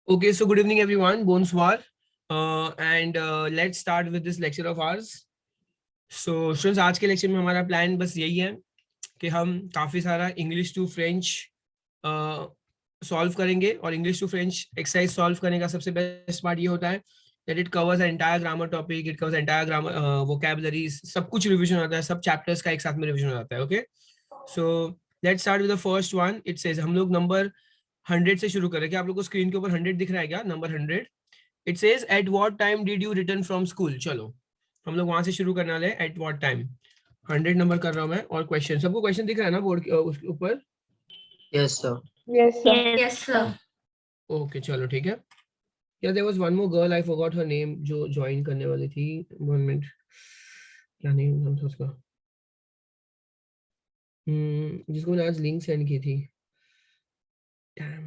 Okay, so good evening everyone. Bonsoir. And let's start with this lecture of ours. So students, आज के lecture में हमारा plan बस यही है कि हम काफी सारा इंग्लिश टू फ्रेंच सॉल्व करेंगे, और English to French exercise solve करने का सबसे बेस्ट पार्ट ये होता है that it covers the entire grammar topic, it covers entire grammar vocabularies, सब कुछ रिवीजन होता है, सब चैप्टर्स का एक साथ में रिवीजन होता है. Okay, so let's start with the first one. It says, हम लोग नंबर 100 से शुरू करें. क्या आप लोग को स्क्रीन के ऊपर 100 दिख रहा है क्या? Number 100. It says at what time did you return from school. चलो हम लोग वहां से शुरू करने वाले हैं. एट व्हाट टाइम 100 नंबर कर रहा हूं मैं. और क्वेश्चन, सबको क्वेश्चन दिख रहा है ना बोर्ड उसके ऊपर? Yes sir. Yes, sir. Yes, sir. Okay चलो ठीक है. Yeah, there was one more girl, I forgot her name, जो ज्वाइन करने वाली थी. 1 मिनट, क्या नाम था उसका? जिसको मैंने आज लिंक सेंड की थी. Damn,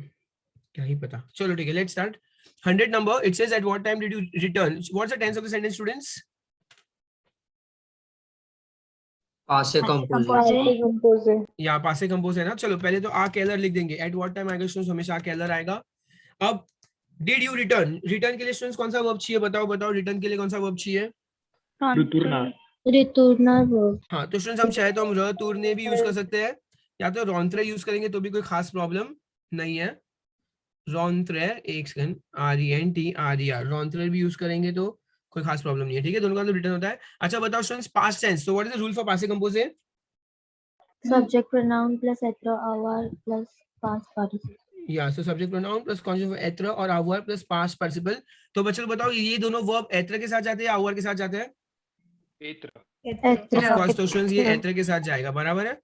क्या ही पता. चलो ठीक है, let's start. 100 number. It says at what time did you return. What's the tense of the sentence students? पासे कंपोज. Past compose. या पासे कंपोज है ना. चलो पहले तो आ केलर लिख देंगे. एट व्हाट टाइम आएगा स्टूडेंट्स, हमेशा आ केलर आएगा. अब डिड यू रिटर्न, रिटर्न के लिए स्टूडेंट्स कौन सा वर्ब चाहिए? बताओ रिटर्न के लिए कौन सा वर्ब चाहिए? Returner verb. हाँ, तो स्टूडेंट्स हम चाहे तो हम र तुरने भी यूज कर सकते हैं, या तो रॉन्त्रे यूज करेंगे तो भी कोई खास प्रॉब्लम नहीं है. रॉन्त्रे, एक सेकंड, RENTRER, रॉन्त्रे भी यूज करेंगे तो कोई खास प्रॉब्लम नहीं है. ठीक है, दोनों का तो रिटर्न होता है. अच्छा बताओ students, past tense. So what is the rule for past compose? Subject pronoun plus être avoir plus past participle. या so subject pronoun plus conjugative एत्र और आवर प्लस पास्ट पार्टिसिपल. तो बच्चों बताओ, ये दोनों वर्ब एत्र के साथ जाते हैं या आवर के साथ जाते हैं? ऑफ कोर्स, तो स्टूडेंट्स ये एत्र के साथ जाएगा, बराबर है.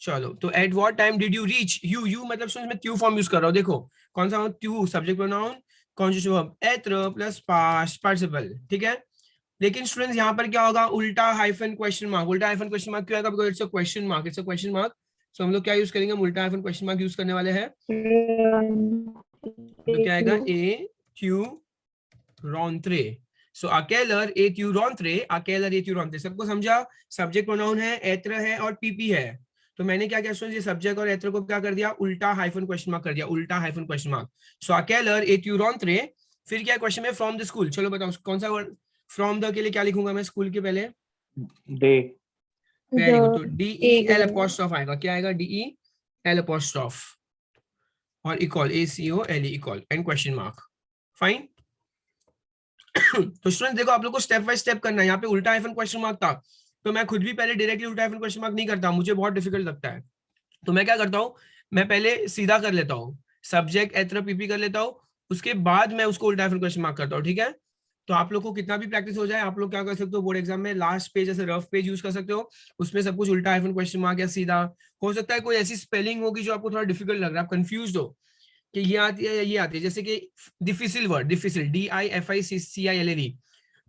चलो, तो eight what time did you reach. You मतलब स्टूडेंट्स मैं ट्यू फॉर्म यूज कर रहा हूं. देखो कौन सा ट्यू, सब्जेक्ट प्रोनाउन कॉन्जुगेटिव वर्ब एत्र प्लस पास्ट पार्टिसिपल. ठीक है, लेकिन स्टूडेंट्स यहाँ पर क्या होगा? उल्टा हाइफन क्वेश्चन मार्क. उल्टा हाइफन क्वेश्चन मार्क क्यों आएगा? Because it's a question mark, it's a question mark. So हम लोग क्या यूज करेंगे? उल्टा हाइफन क्वेश्चन मार्क यूज करने वाले हैं. तो क्या आएगा? ए क्यू रॉन्त्रे. सो अकेलर ए क्यू रॉन्त्रे, अकेलर ए क्यू रॉन्त्रे. सबको समझा? सब्जेक्ट प्रोनाउन है, एत्र है और पीपी है. तो मैंने क्या किया स्टूडेंट्स, ये सब्जेक्ट और एत्र को क्या कर दिया? उल्टा हाइफन क्वेश्चन मार्क कर दिया. उल्टा हाइफन क्वेश्चन मार्क. सो अकेलर ए क्यू रॉन्त्रे. फिर क्या क्वेश्चन में? From the school. चलो बताओ कौन सा वर्ड फ्रॉम द के लिए क्या लिखूंगा मैं? स्कूल के पहले दे. Very good. तो DEL अपॉस्ट्रोफ आएगा. क्या आएगा? DEL अपॉस्ट्रोफ और equal ACOLE equal and question mark. Fine. तो स्टूडेंट देखो, आप लोग को स्टेप बाय स्टेप करना है. यहाँ पे उल्टा हाइफन क्वेश्चन मार्क था, तो मैं खुद भी पहले डायरेक्टली उल्टा हाइफन क्वेश्चन मार्क नहीं करता, मुझे बहुत डिफिकल्ट लगता है. तो मैं क्या करता हूँ, मैं पहले सीधा कर लेता हूँ, सब्जेक्ट एत्र पीपी कर लेता हूँ, उसके बाद मैं उसको उल्टा हाइफन क्वेश्चन मार्क करता हूँ. ठीक है, तो आप लोग को कितना भी प्रैक्टिस हो जाए, आप लोग क्या कर सकते हो, बोर्ड एग्जाम में लास्ट पेज जैसे रफ पेज यूज कर सकते हो. उसमें सब कुछ उल्टा हाइफन क्वेश्चन मार्क या सीधा. हो सकता है कोई ऐसी स्पेलिंग होगी जो आपको थोड़ा डिफिकल्ट लग रहा है, आप कंफ्यूज हो कि ये आती है या ये आती है. जैसे कि डिफिसिल वर्ड, डिफिसिल DIFICILLE,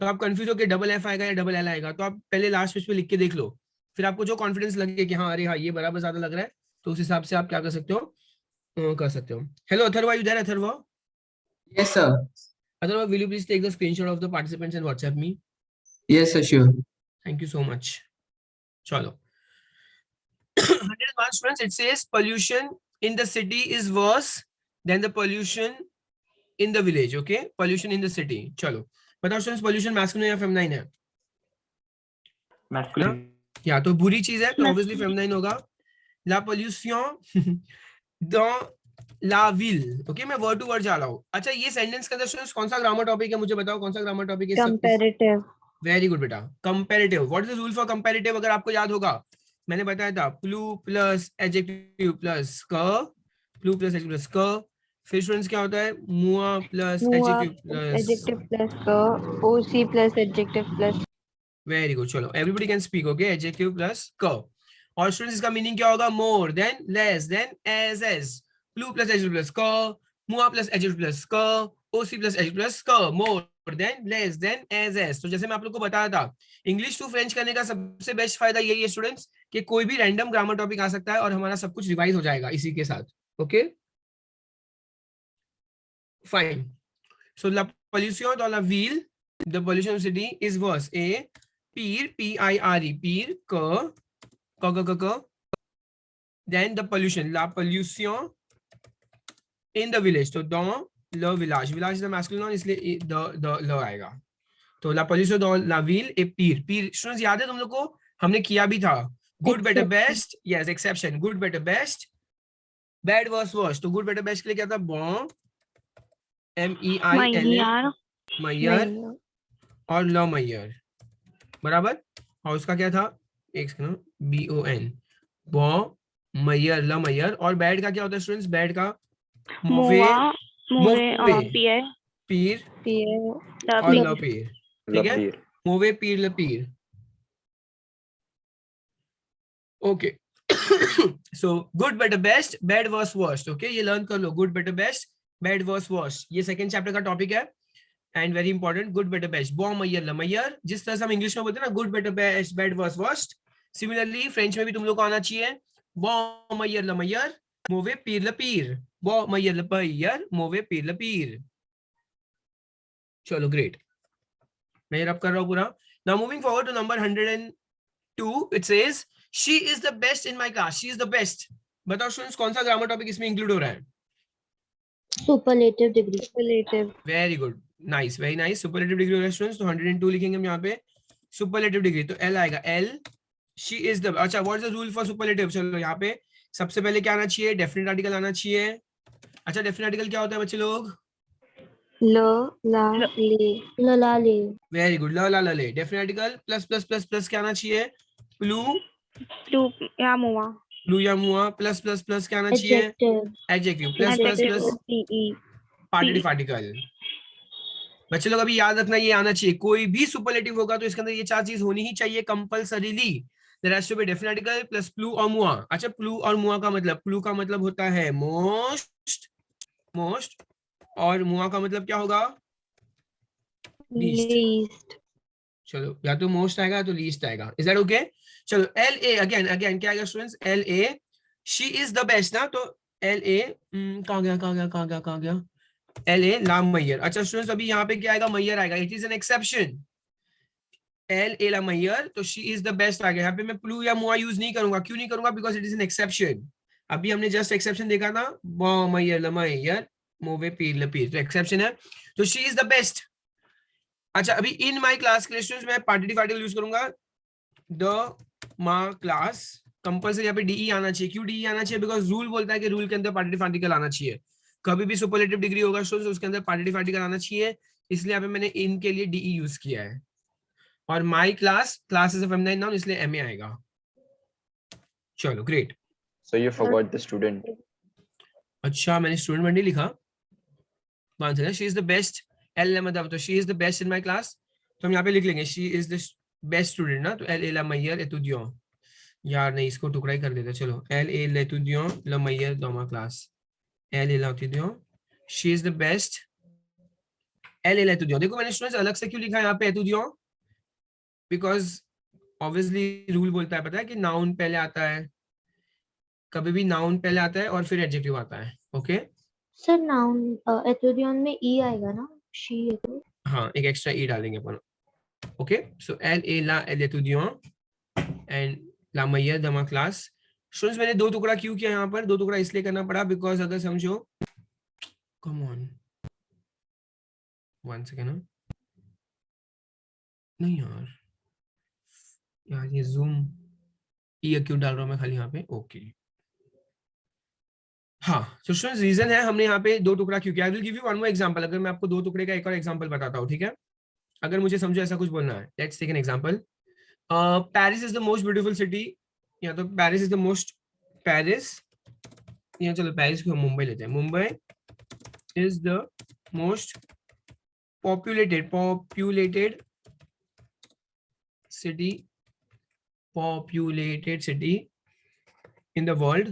तो आप कंफ्यूज हो कि डबल एफ आएगा या डबल एल आएगा. तो आप पहले लास्ट पेज पे लिख के देख लो, फिर आपको जो कॉन्फिडेंस लगे कि हाँ अरे हाँ ये बराबर ज्यादा लग रहा है, तो उस हिसाब से आप क्या कर सकते हो, कर सकते हो. Hello Atharva, you there? Atharva, yes sir. Otherwise, will you please take the screenshot of the participants and WhatsApp me? Yes sir, sure. Thank you so much. Chalo. 101 students, it says pollution in the city is worse than the pollution in the village. Okay, pollution in the city. Chalo. बताओ students, pollution masculine या feminine है? Masculine. या तो बुरी चीज है तो obviously feminine होगा. La pollution dans la ville. Okay, मैं वर्ड टू वर्ड जा रहा हूँ. अच्छा, ये सेंटेंस के अंदर स्टूडेंट्स कौन सा ग्रामर टॉपिक है? मुझे बताओ कौन सा ग्रामर टॉपिक है? Comparative. वेरी गुड बेटा, comparative. What is the rule for comparative? अगर आपको याद होगा, मैंने बताया था प्लू प्लस एडजेक्टिव प्लस क, प्लू प्लस एडजेक्टिव प्लस क. फिर स्टूडेंट्स क्या होता है? मुआ plus adjective Adjective plus ka. OC plus adjective plus. Very good. चलो everybody can speak. Okay, adjective plus क. और स्टूडेंट्स इसका मीनिंग क्या होगा? More than, less than, as. प्लू प्लस एडजेक्टिव प्लस क, मुआ प्लस एडजेक्टिव प्लस क, ओसी प्लस एडजेक्टिव प्लस क. More than, less than, as. तो जैसे मैं आप लोग को बताया था, इंग्लिश टू फ्रेंच करने का सबसे बेस्ट फायदा यही है स्टूडेंट्स कि कोई भी रैंडम ग्रामर टॉपिक आ सकता है और हमारा सब कुछ रिवाइज हो जाएगा इसी के साथ. Okay fine. सो ला pollution dans la ville, the pollution city is worse. A pire, PIRE, pire, k. Then the pollution, la pollution in the village. So dans ल विलास, विलास इज द मैस्कुलिन नाउन इसलिए the law आएगा। तो ला police the La wheel A Pir, Pir students याद है तुम लोग को, हमने किया भी था। Good better Exception. Best, yes exception, good better best, bad worse worst. तो गुड बेटर बेस्ट के लिए क्या था, बॉ MEILL मैयर Mayor. और ल मैयर, बराबर। और उसका क्या था, एक सेकंड, BON, बॉ मैयर ल मैयर। और बैड का क्या होता है स्टूडेंट्स, बैड का मोवे मोवे पीर और ल पीर, ठीक है, मोवे पीर ल पीर। Okay so good better best, bad worse worst, okay ये लर्न कर लो, good better best, bad worse worst, ये सेकंड चैप्टर का टॉपिक है and very important. Good better best, बॉ मैयर ल मैयर, जिस तरह से हम इंग्लिश में बोलते हैं ना good better best bad worse worst, similarly French में भी तुम लोग को आना चाहिए, बॉ मैयर ल मैयर, मोवे पीर ल पीर, बॉ मैयर ल मैयर, मोवे पीर ल पीर। चलो ग्रेट, मैं रब कर रहा हूँ पूरा। Now moving forward to number 102, it says she is the best in my class, she is the best. बताओ स्टूडेंट्स कौन सा ग्रामर टॉपिक इसमें इंक्लूड हो रहा है? Superlative degree. Very good, nice, very nice, superlative degree हो रहा है स्टूडेंट्स। तो 102 लिखेंगे हम यहाँ पे सुपरलेटिव डिग्री, तो L आएगा, L शी इज द, अच्छा what is the rule for superlative, चलो यहाँ पे सबसे पहले क्या आना चाहिए, डेफिनेट आर्टिकल आना चाहिए। अच्छा डेफिनेट आर्टिकल क्या होता है बच्चे लोग? Lale. वेरी गुड, ल ला ल ले, definite article plus plus plus plus क्या आना चाहिए, प्लू प्लू या मुआ, प्लस प्लस प्लस क्या आना चाहिए, Adjective. Adjective, plus plus plus पार्टिसिपिव आर्टिकल। बच्चे लोग अभी याद रखना ये आना चाहिए, कोई भी सुपरलेटिव होगा तो इसके अंदर ये चार चीज होनी ही चाहिए compulsorily. There has to be definite article plus प्लू और मुआ। अच्छा प्लू और मुआ का मतलब, प्लू का मतलब होता है मोस्ट, मोस्ट, और मुआ का मतलब क्या होगा, लीस्ट। चलो या तो मोस्ट आएगा तो लीस्ट आएगा, इज दैट ओके? चलो LA अगेन अगेन क्या आएगा students, LA she is the best ना, तो LA कहाँ गया कहाँ गया कहाँ गया कहाँ गया, LA ला मैयर। अच्छा स्टूडेंट्स अभी यहाँ पे क्या आएगा, मैयर आएगा, it is an exception, LA ला मैयर, तो शी इज द बेस्ट आ गया। यहाँ पे मैं प्लू या मुआ यूज नहीं करूंगा, क्यों नहीं करूंगा, because it is an exception. अभी हमने जस्ट एक्सेप्शन देखा था, बॉ मैयर ला मैयर, मोवे पीर ल पीर, तो एक्सेप्शन है, तो शी इज द बेस्ट। अच्छा अभी इन माई क्लास के स्टूडेंट्स मैं पार्टिसिपिव आर्टिकल यूज करूंगा, द मा क्लास, कंपल्सरी यहाँ पे DE आना चाहिए। क्यों DE आना चाहिए, बिकॉज रूल बोलता है कि रूल के अंदर पार्टिसिपिव आर्टिकल आना चाहिए। कभी भी सुपरलेटिव डिग्री होगा स्टूडेंट्स उसके अंदर पार्टिसिपिव आर्टिकल आना चाहिए, इसलिए यहाँ पे मैंने इन के लिए DE यूज किया है। और my class, class is a feminine noun इसलिए MA आएगा। चलो great. So you forgot the student. अच्छा मैंने स्टूडेंट नहीं लिखा, मान सकते she is the best, L मतलब तो she is the best in my class, तो हम यहाँ पे लिख लेंगे she is the best student ना, तो LA ला मैयर एतुदियो, यार नहीं इसको टुकड़ा ही कर देते, चलो LA ला एतुदियो ला मैयर दोमा क्लास, LA ला एतुदियो, she is the best, LA ला एतुदियो। देखो मैंने स्टूडेंट्स अलग से क्यों लिखा है यहाँ पे एतुदियो, बिकॉज ऑब्वियसली रूल बोलता है, पता है कि नाउन पहले आता है, कभी भी नाउन पहले आता है और फिर एडजेक्टिव आता है, ओके? Sir, noun एथोडियन में E आएगा ना, she है तो। हाँ एक एक्स्ट्रा E डालेंगे अपन, ओके? सो LA ला एतुदियो एंड ला मैयर दोमा क्लास। स्टूडेंट्स मैंने दो टुकड़ा क्यों किया यहाँ पर, दो टुकड़ा इसलिए करना पड़ा बिकॉज अगर समझो, कम ऑन वन सेकेंड, नहीं यार यार ये जूम ई क्यों डाल रहा हूँ मैं खाली यहाँ पे, ओके हाँ। तो स्टूडेंट्स रीजन है हमने यहाँ पे दो टुकड़ा क्यों किया, I will give you one more example, अगर मैं आपको दो टुकड़े का एक और एग्जांपल बताता हूँ, ठीक है? अगर मुझे समझो ऐसा कुछ बोलना है, let's take an example, Paris is the most beautiful city, या तो Paris is the most, Paris, या चलो पेरिस को मुंबई लेते हैं, Mumbai is the most populated city in the world.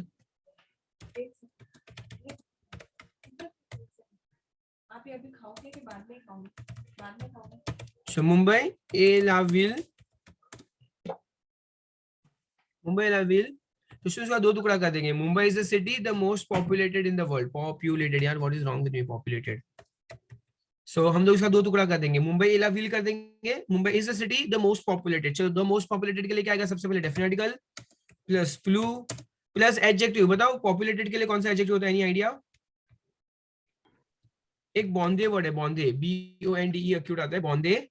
So Mumbai est la ville, तो उसका दो टुकड़ा कर देंगे, Mumbai is the city the most populated in the world, populated, यार what is wrong with me, populated, so हम लोग इसका दो टुकड़ा कर देंगे, मुंबई इला विल कर देंगे, Mumbai is the city the most populated. चलो द मोस्ट पॉपुलेटेड के लिए क्या आएगा, सबसे पहले definite article plus flu plus adjective. बताओ पॉपुलेटेड के लिए कौन सा एडजेक्टिव होता है, एनी आइडिया? एक बॉन्डे वर्ड है, बॉन्डे, BONDE अक्यूट आता है, बॉन्डे,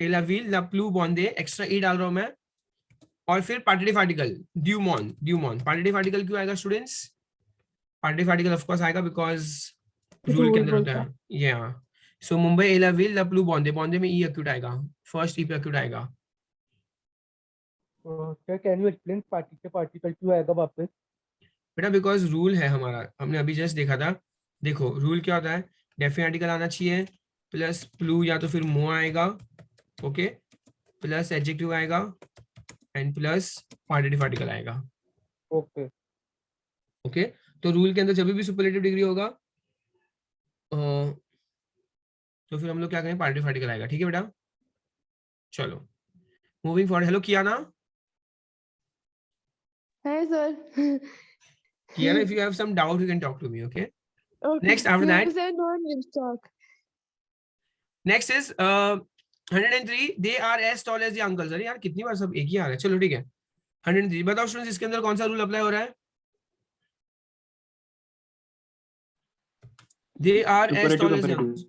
एला विल, ला प्लू बॉन्डे, एक्स्ट्रा ई डाल रहा हूं मैं, और फिर पार्टिटिव आर्टिकल ड्यूमॉन, ड्यूमॉन। पार्टिटिव आर्टिकल क्यों आएगा स्टूडेंट्स? पार्टिटिव आर्टिकल ऑफ कोर्स आएगा बिकॉज रूल के अंदर होता है, ये हाँ। सो मुंबई एला विल ला प्लू बॉन्डे, बॉन्डे में ई अक्यूट आएगा, फर्स्ट ई पे अक्यूट आएगा। Sir, can you explain particle particle क्यों आएगा वापस? बेटा बिकॉज रूल है हमारा, हमने अभी जस्ट देखा था। देखो रूल क्या होता है, डेफिनेट आर्टिकल आना चाहिए, प्लस प्लू या तो फिर मो आएगा, ओके, प्लस एडजेक्टिव आएगा, एंड प्लस पार्टिटिव आर्टिकल आएगा, Okay. ओके। तो रूल के अंदर जब भी सुपरलेटिव डिग्री होगा तो फिर हम लोग क्या करें, पार्टिटिव आर्टिकल आएगा, ठीक है बेटा। चलो moving forward. Hello Kiana, Hi, sir. Kiana, if you have some doubt you can talk to me, okay? Okay. Next after No, that, sir, don't will talk. next is 103, they are as tall as the uncles। अरे यार कितनी बार सब एक ही आ रहा है, चलो ठीक है। 103 बताओ स्टूडेंट्स, इसके अंदर कौन सा रूल अप्लाई हो रहा है? They are as tall as the uncles।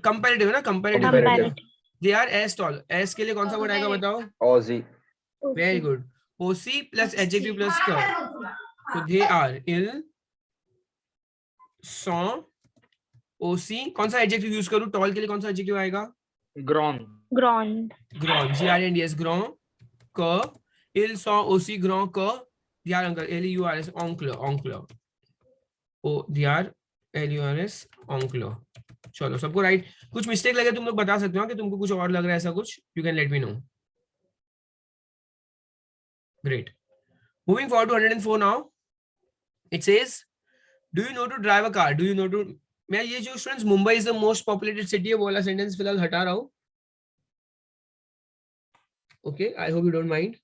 Comparative है ना, comparative. Comparative. They are as tall, as के लिए कौन सा वर्ड आएगा बताओ? Aussie. Very good, OC plus adjective plus क, तो they are ill, saw, OC, कौन सा एडजेक्टिव यूज करूं? टॉल के लिए कौन सा एडजेक्टिव आएगा? Grown. Grand. Grown, GRANDS, grown, क, इल, सॉ, OC, ग्रॉन, क, दियार अंकल, LURS, ऑन्कल, ऑन्कल, ओ दियार LURS, ऑन्कल। चलो सबको राइट। कुछ मिस्टेक लगे तुम लोग बता सकते हो कि तुमको कुछ और लग रहा है ऐसा कुछ, you can let me no. Great. Moving forward to 104 now. It says, do you know to drive a car? Do you know to, मैं ये जो students Mumbai is the most populated city है वो वाला सेंटेंस फिलहाल हटा रहा हूं, okay, I hope you don't mind.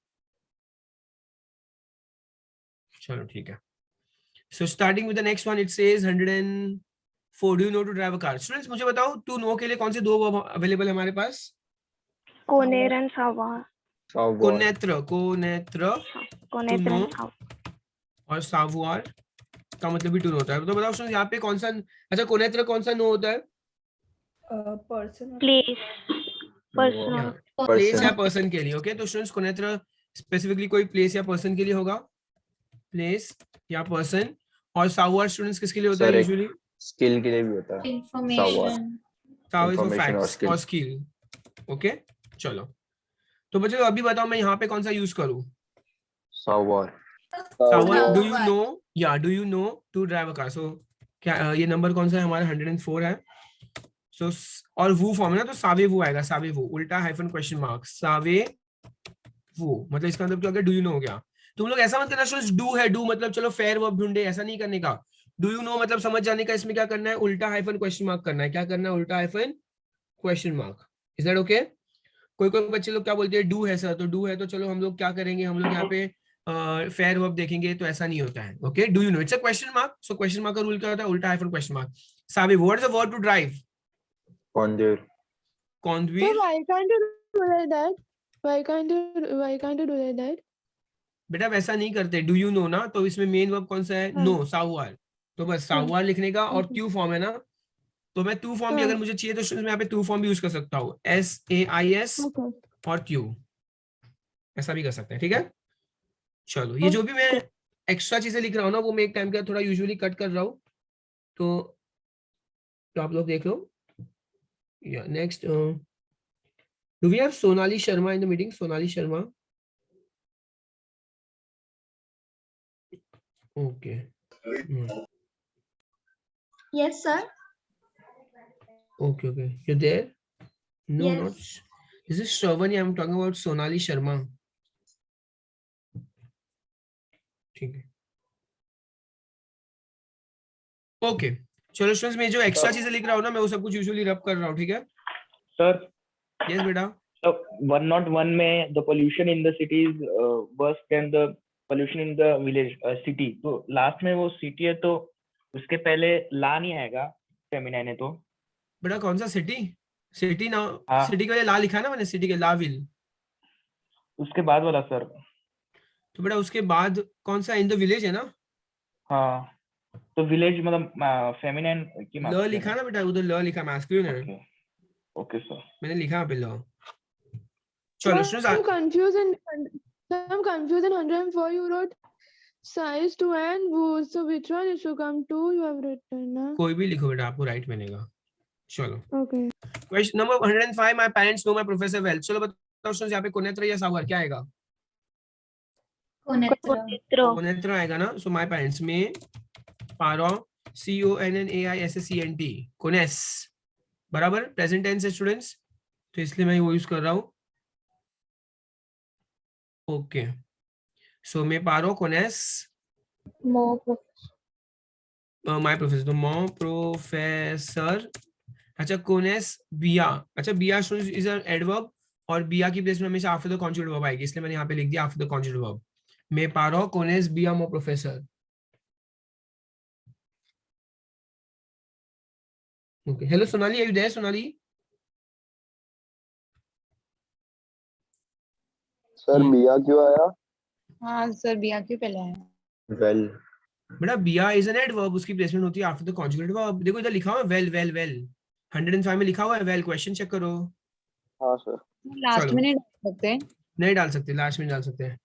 चलो ठीक है। So starting with the next one, it says 104, do you know to drive a car? Students मुझे बताओ टू नो के लिए कौन से दो वर्ब अवेलेबल है हमारे पास? Conair and Savar. Savoir. कोनेत्र, कोनेत्र, Conair know. and Savar. और सावुआर का मतलब भी टू नो होता है। तो बताओ स्टूडेंट्स यहाँ पे कौन सा, अच्छा कोनेत्र कौन सा नो होता है? Place. Personal. प्लेस या Person. पर्सन के लिए, ओके। तो स्टूडेंट्स कोनेत्र स्पेसिफिकली कोई प्लेस या पर्सन के लिए होगा, प्लेस या पर्सन। और सावुआर स्टूडेंट्स किसके लिए होता है Sir, एक यूजुअली? skill के लिए भी होता है। Savoir. Sao is for Information और फैक्ट्स skill. और स्किल, ओके। चलो तो बच्चों अभी बताओ मैं यहाँ पे कौन सा यूज करूँ? Savoir. सावर, डू यू नो, या do you know to drive a car. So क्या ये नंबर कौन सा है हमारा? 104 है। सो और वो फॉर्म है ना, तो सावे वो आएगा, सावे वो, उल्टा हाइफन क्वेश्चन मार्क, सावे वो, मतलब इसका मतलब क्या हो गया? डू यू नो हो गया। तुम लोग ऐसा मत करना स्टूडेंट्स, डू है, डू मतलब चलो फेयर वर्ब ढूंढे, ऐसा नहीं करने का। डू यू नो मतलब समझ जाने का, इसमें क्या करना है? उल्टा हाइफन क्वेश्चन मार्क करना है। क्या करना है? उल्टा hyphen question mark. Is that okay? कोई कोई बच्चे लोग क्या बोलते हैं, डू है सर, तो डू है तो चलो हम लोग क्या करेंगे, हम लोग यहाँ पे फेयर वर्ब देखेंगे, तो ऐसा नहीं होता है, okay. Do you know, it's a question mark. So question mark का रूल क्या होता है? उल्टा हाइफन क्वेश्चन मार्क। सावे, what is the verb to drive? Conduire. Sir, कॉन्ड्वीर। why can't you do like that? Why can't you do like that? बेटा वैसा नहीं करते, डू यू नो ना, तो इसमें मेन वर्ब कौन सा है? हाँ। नो, साहुआर। तो बस साहुआर लिखने का, और ट्यू फॉर्म है ना, तो मैं टू फॉर्म भी हाँ। अगर मुझे चाहिए तो मैं यहाँ पे टू फॉर्म भी यूज कर सकता हूँ, SAIS Okay. और ट्यू, ऐसा भी कर सकते हैं, ठीक है। चलो ये जो भी मैं एक्स्ट्रा चीजें लिख रहा हूँ ना, वो मैं एक टाइम का थोड़ा यूजुअली कट कर रहा हूँ, तो आप लोग देख लो। या next, do we have Sonali Sharma in the meeting? Sonali Sharma, okay. Yes, sir. Okay, okay. You're there? No, Yes. not. This is Shravani. I'm talking about Sonali Sharma. ठीक है। Okay. चलो स्टूडेंट्स, मैं जो एक्स्ट्रा चीजें लिख रहा हूँ ना, मैं वो सब कुछ यूजुअली रब कर रहा हूँ, ठीक है। Sir, यस बेटा। 101 में the pollution in the city is worse than the pollution in the village city. तो लास्ट में वो सिटी है, तो उसके पहले ला नहीं आएगा फेमिनाइन है तो। बेटा कौन सा सिटी? सिटी ना, हाँ। सिटी के लिए ला लिखा है ना मैंने, सिटी के ला विल। उसके बाद वाला सर। तो बेटा उसके बाद कौन सा? इन द विलेज है ना। हाँ। तो विलेज मतलब फेमिनिन की ल masculine लिखा है। ना बेटा, उधर ल लिखा मैस्कुलिन है, ओके ओके सर। मैंने लिखा यहाँ पे ल। चलो I'm students, confused in I'm confused in 104 you wrote size 2 and woo. So which one is to come 2 you have written, na? कोई भी लिखो बेटा, आपको राइट मिलेगा। चलो Okay. Question number 105, my parents know my professor well. चलो बताओ students, यहाँ पे कोनेत्र या सावर क्या आएगा? कोनेत्र आएगा ना। सो माय पेरेंट्स में पारो CONNAISSENT कोनेस, बराबर प्रेजेंट टेंस है स्टूडेंट्स, तो इसलिए मैं वो यूज कर रहा हूँ। ओके, सो मैं पारो कोनेस More माय प्रोफेसर, तो मो प्रोफेसर। अच्छा कोनेस बिया, अच्छा बिया स्टूडेंट्स इज एन एडवर्ब, और बिया की प्लेस में हमेशा आफ्टर द कॉन्जुगेट वर्ब आएगी, इसलिए मैंने यहाँ पे लिख दिया आफ्टर द कॉन्जुगेट वर्ब। मैं पारो कोनेस बिया मो प्रोफेसर। Okay, hello Sonali, are you there Sonali? Sir बिया क्यों आया? हाँ सर बिया क्यों पहले आया? वेल बेटा बिया इज एन एडवर्ब, उसकी प्लेसमेंट होती है आफ्टर द कॉन्जुगेट वर्ब। देखो इधर लिखा हुआ है वेल वेल वेल, 105 में लिखा हुआ है वेल, क्वेश्चन चेक करो। हाँ सर। लास्ट चलो। में नहीं डाल सकते? नहीं डाल सकते, लास्ट में डाल सकते हैं।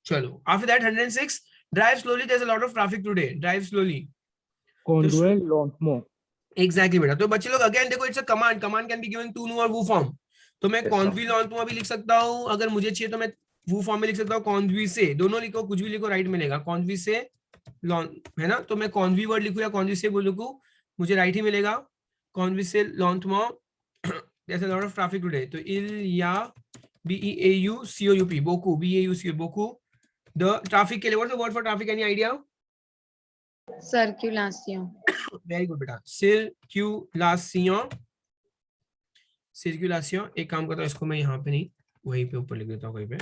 चलो after that 106, drive slowly, there is a lot of traffic today, drive slowly. Congruent Longmo. Exactly बेटा, तो बच्चे लोग अगेन देखो, it's a command, command can be given to नो और वू फॉर्म। तो मैं Yes, कॉन्वी लॉन्टमा भी लिख सकता हूँ, अगर मुझे चाहिए तो मैं वू फॉर्म में लिख सकता हूँ कॉन्वी से, दोनों लिखो, कुछ भी लिखो राइट मिलेगा, कॉन्वी से लॉन है ना, तो मैं कॉन्वी वर्ड लिखूं या कॉन्वी से बोल लिखूं, मुझे राइट ही मिलेगा। कॉन्वी से लॉन्टमा, जैसे लॉट ऑफ ट्रैफिक टुडे, तो इल या BEAUCOUP बोकू, BEAUCOUP बोकू। द ट्रैफिक के लिए what's the word for traffic, any idea? Circulation. Very good बेटा, सर्क्यूलेशन, सर्क्यूलेशन। एक काम करता हूँ, इसको मैं यहाँ पे नहीं, वहीं पे ऊपर लिख देता हूँ कहीं पे।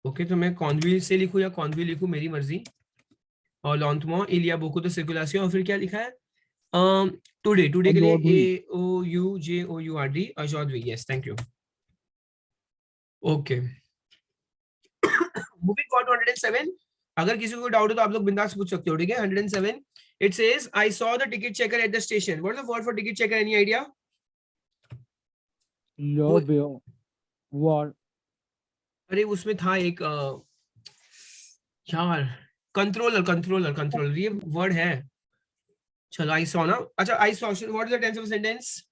ओके, तो मैं कॉन्वी से लिखूं या कॉन्वी लिखूं, मेरी मर्जी। और लॉन्थमो, इलिया बोकू, तो सर्कुलेशन, और फिर क्या लिखा है? टुडे, टुडे के लिए AOUJOURD, अजौदवी। Yes, thank you. Okay, moving on to 107। अगर किसी को डाउट हो तो आप लोग बिंदास पूछ सकते हो, ठीक है। 107, it says I saw the ticket checker at the station. What is the word for ticket checker, any idea? War. अरे उसमें था एक यार, कंट्रोलर, कंट्रोलर, कंट्रोलर, ये वर्ड है। चलो आई सॉ ना, अच्छा I saw, what is the tense of sentence?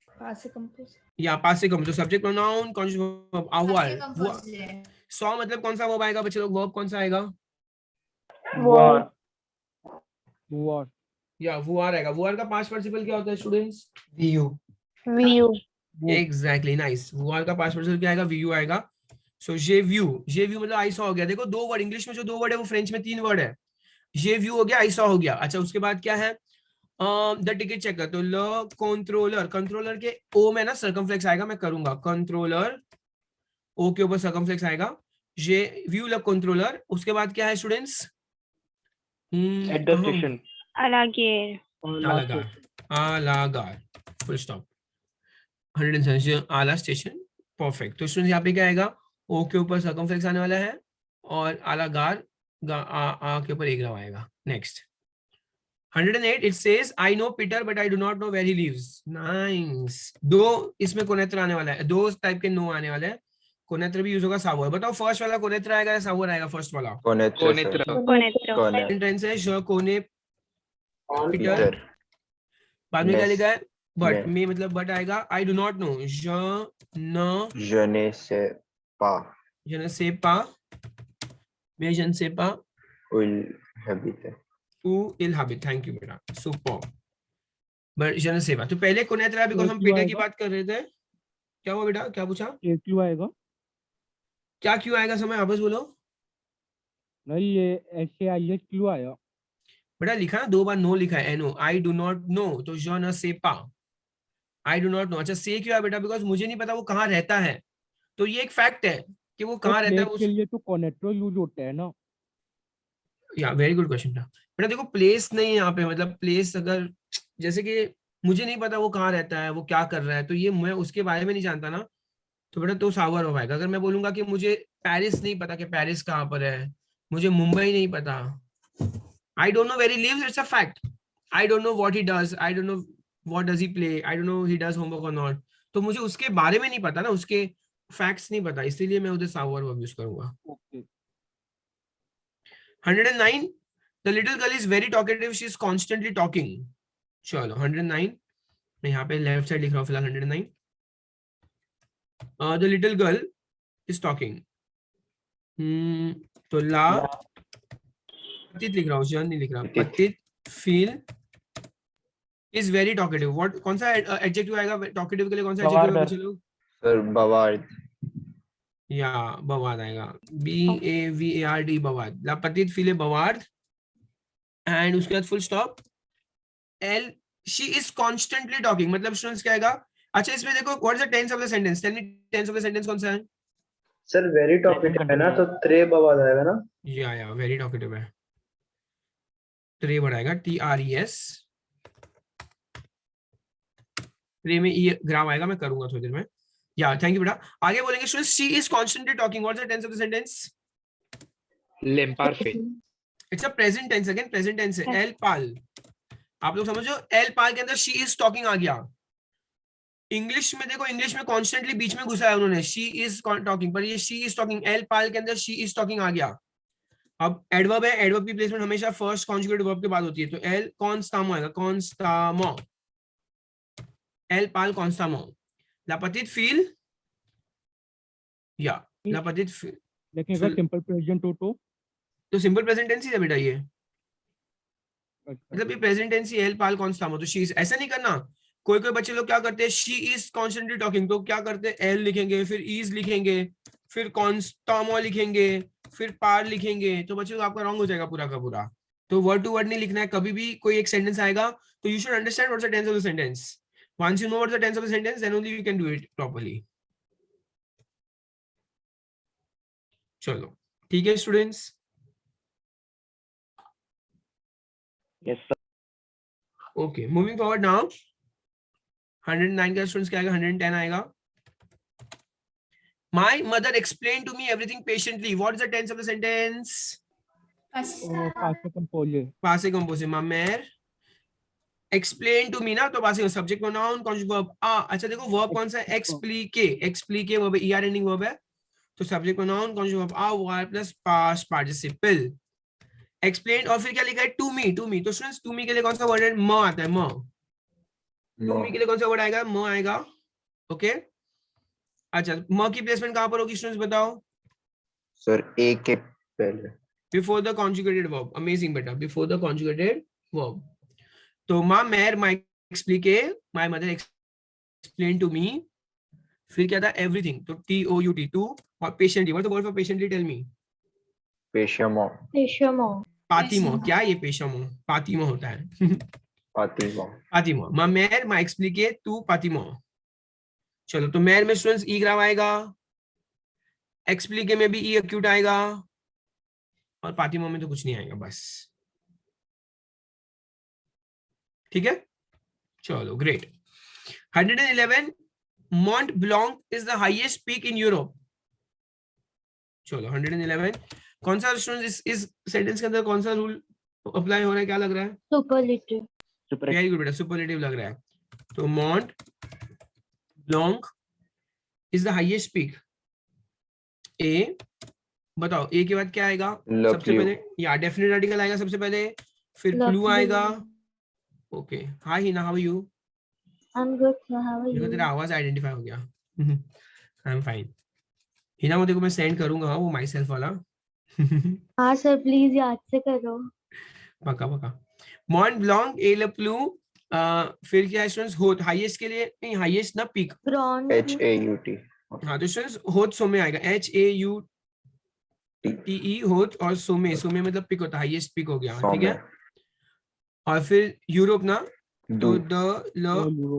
Past compose. या पास्ट कम, तो सब्जेक्ट प्रोनाउन कॉन्जुगेट वर्ब आवर। सॉ मतलब कौन सा वर्ब आएगा बच्चे लोग, वर्ब कौन सा आएगा? War. या वुआर आएगा। वुआर का पास्ट पार्टिसिपल क्या होता है students? VU. view. Exactly, nice. वुआर का पास्ट पार्टिसिपल क्या आएगा? वीयू आएगा। सो जे व्यू, जे व्यू मतलब आई सॉ हो गया। देखो दो वर्ड, इंग्लिश में जो दो वर्ड है वो फ्रेंच में तीन वर्ड है। जे व्यू हो गया, आई सॉ हो गया। अच्छा उसके बाद क्या है? द टिकट चेकर, तो ल कंट्रोलर, कंट्रोलर के ओ में ना सर्कमफ्लेक्स आएगा, मैं करूंगा कंट्रोलर, ओ के ऊपर सर्कमफ्लेक्स आएगा। जे व्यू ल कंट्रोलर, उसके बाद क्या है students? At the station. Alligator. आलागार, आलागार, फुल स्टॉप। 107 आला स्टेशन, परफेक्ट। तो स्टूडेंट्स यहाँ पे क्या आएगा? ओ के ऊपर सर्कमफ्लेक्स आने वाला है, और आलागार आ के ऊपर एग्राम आएगा। Next 108, it says I know Peter but I do not know where he lives. Nice. दो इसमें कोनेत्र आने वाला है, दो टाइप के नो आने वाले हैं। कोनेत्र भी यूज होगा, सावर। बताओ फर्स्ट वाला कोनेत्र आएगा या सावर आएगा? फर्स्ट वाला कोनेत्र सर। कोने सेंटेंस है, श कोने पीटर, पीटर। बाद में क्या Yes. लिखा है? बट मैं। में मतलब बट आएगा। आई do not no, Je ne sais pas je ne sais pas, मैं je ne sais pas où il habite. où il habite। Thank you बेटा, super. But je ne sais pas, तो पहले कोनेत्र है because हम क्यों Peter की आएगा? बात कर रहे थे। क्या हुआ बेटा, क्या पूछा? क्यों आएगा? क्या क्यों आएगा समय, वापस बोलो। नहीं ये SAIS क्यों आया? बेटा लिखा ना, दो बार नो लिखा है, एनो। आई डू नॉट नो, तो je ne sais pas, I do not no. अच्छा से क्यों है बेटा? बिकॉज मुझे नहीं पता वो कहाँ रहता है, तो ये एक फैक्ट है कि वो कहाँ रहता है। प्लेस के लिए तो कनेक्टर यूज होता है ना। या वेरी गुड क्वेश्चन था बेटा। देखो प्लेस नहीं है यहाँ पे, मतलब प्लेस अगर जैसे कि मुझे नहीं पता वो कहाँ रहता है, वो क्या कर रहा है, तो ये मैं उसके बारे में नहीं जानता ना, तो बेटा तो सावर हो पाएगा। अगर मैं बोलूंगा कि मुझे पेरिस नहीं पता कि पेरिस कहाँ पर है, मुझे मुंबई नहीं पता, I don't know where he lives, it's a fact. I don't know what he does, I don't know what does he play, I don't know he does homework और नॉट, तो मुझे उसके बारे में नहीं पता ना, उसके फैक्ट्स नहीं पता, इसीलिए मैं उधर सावर वर्ब यूज करूंगा। Okay 109, the little girl is very talkative, she is constantly talking। चलो 109, मैं यहाँ पे लेफ्ट साइड लिख रहा हूँ फिलहाल 109। the little girl is talking। तो ला पतित लिख रहा हूँ, जन नहीं लिख रहा, पतित। पतित feel is very talkative. What, कौन सा एडजेक्टिव आएगा टॉकेटिव के लिए, कौन सा एडजेक्टिव है बच्चे लोग? सर बवार्ड। या बवाद आएगा, BAVARD बवाद। ला पतित फील बवाद, एंड उसके बाद फुल स्टॉप, एल शी इज कॉन्स्टेंटली टॉकिंग, मतलब स्टूडेंट्स क्या आएगा? अच्छा इसमें देखो what is the tense of the sentence, tell me tense of the sentence कौन सा है? सर वेरी टॉकेटिव है ना, तो त्रे बवाद आएगा ना। या वेरी टॉकेटिव है, त्रे बढ़ाएगा, TRES, त्रे में ई ग्राम आएगा, मैं करूंगा थोड़ी देर में। या थैंक यू बेटा। आगे बोलेंगे students, she is constantly talking, what is the tense of the sentence? लेम्पार फे। It's a present tense, again present tense है, एल पाल। आप लोग समझो, एल पाल के अंदर शी इज टॉकिंग आ गया। इंग्लिश में देखो, इंग्लिश में कॉन्स्टेंटली बीच में घुसा है उन्होंने, शी इज टॉकिंग, पर ये शी इज टॉकिंग, एल पाल के अंदर शी इज टॉकिंग आ गया। अब एडवर्ब है, एडवर्ब की प्लेसमेंट हमेशा फर्स्ट कॉन्जुगेट वर्ब के बाद होती है, तो एल कॉन्स्टामो आएगा, कॉन्स्टामो, एल पाल कॉन्स्टामो। लापतित फील, या लापतित फील, लेकिन अगर सिंपल प्रेजेंट हो तो सिंपल प्रेजेंट टेंस ही है बेटा ये, अच्छा, मतलब ये प्रेजेंट टेंस ही, एल पाल कॉन्स्टामो, तो शी इज। ऐसा नहीं करना, कोई कोई बच्चे लोग क्या करते हैं, शी इज कॉन्स्टेंटली टॉकिंग, तो क्या करते हैं, एल लिखेंगे, फिर इज लिखेंगे, फिर कॉन्स्टामो लिखेंगे, फिर पार लिखेंगे, तो बच्चे लोग आपका रॉन्ग हो जाएगा पूरा का पूरा। तो वर्ड टू वर्ड नहीं लिखना है, कभी भी कोई एक सेंटेंस आएगा तो you should understand what's the tense of the sentence. Once you know what's the tense of the sentence, then only you can do it properly. चलो ठीक है students. Yes sir. Okay moving forward now, 109 का students क्या आएगा, 110 आएगा। My mother explained to me everything patiently. What is the tense of the sentence? Past कंपोजे, Passive composite. My mother explained to me ना, तो passive subject pronoun conjugate verb आ। अच्छा देखो verb कौन सा है, explique, explique verb है, ER ending verb है, तो subject pronoun conjugate verb आ, var plus past participle। explained और फिर क्या लिखा है, to me, to me, तो स्टूडेंट्स to me के लिए कौन सा वर्ड है, म आता है, म। to me के लिए कौन सा वर्ड आएगा, म आएगा, ओके। अच्छा म की प्लेसमेंट कहां पर होगी स्टूडेंट्स बताओ? सर ए के पहले। Before the conjugated verb. Amazing बेटा, बिफोर द कॉन्जुगेटेड वर्ब। तो माँ मैर माई एक्सप्लिके, my mother explain to me, फिर क्या था, एवरीथिंग, तो TOUT, टू, और patiently, what the word for patiently, tell me? पेशमो। पातिमो, क्या ये पेशमो, पातिमो होता है। पातिमो। पातिमो, माँ मैर माई एक्सप्लिके टू पातिमो। चलो तो मैर में स्टूडेंट्स ई ग्राम आएगा, एक्सप्लिके में भी ई एक्यूट आएगा, और पातिमो में तो कुछ नहीं आएगा बस। ठीक है, चलो great. 111, Mont Blanc is the highest peak in Europe. चलो 111, कौन सा स्टूडेंट इस सेंटेंस के अंदर कौन सा रूल अप्लाई हो रहा है, क्या लग रहा है? Superlative. वेरी गुड बेटा, सुपरलेटिव लग रहा है। तो Mont Blanc is the highest peak. ए बताओ, ए के बाद क्या आएगा सबसे पहले? या डेफिनेट आर्टिकल आएगा सबसे पहले, फिर क्लू आएगा। Okay, hi Hina, how are you? I'm good, sir. How are देखो you? तेरा आवाज आइडेंटिफाई हो गया। I am fine. हिना वो देखो मैं सेंड करूंगा वो माई सेल्फ वाला। हाँ सर, प्लीज याद से करो। पक्का पक्का। मॉन्ट ब्लॉन्क ए लप्लू, फिर क्या स्टूडेंट्स, होत, हाईएस्ट के लिए नहीं, हाईएस्ट ना पीक, Bronze. HAUT। हाँ तो स्टूडेंट्स होत सोमे आएगा, HAUTE, होत, और सोमे, सोमे मतलब पिक होता है, हाईएस्ट पिक हो गया, ठीक है। और फिर यूरोप ना, तो द ल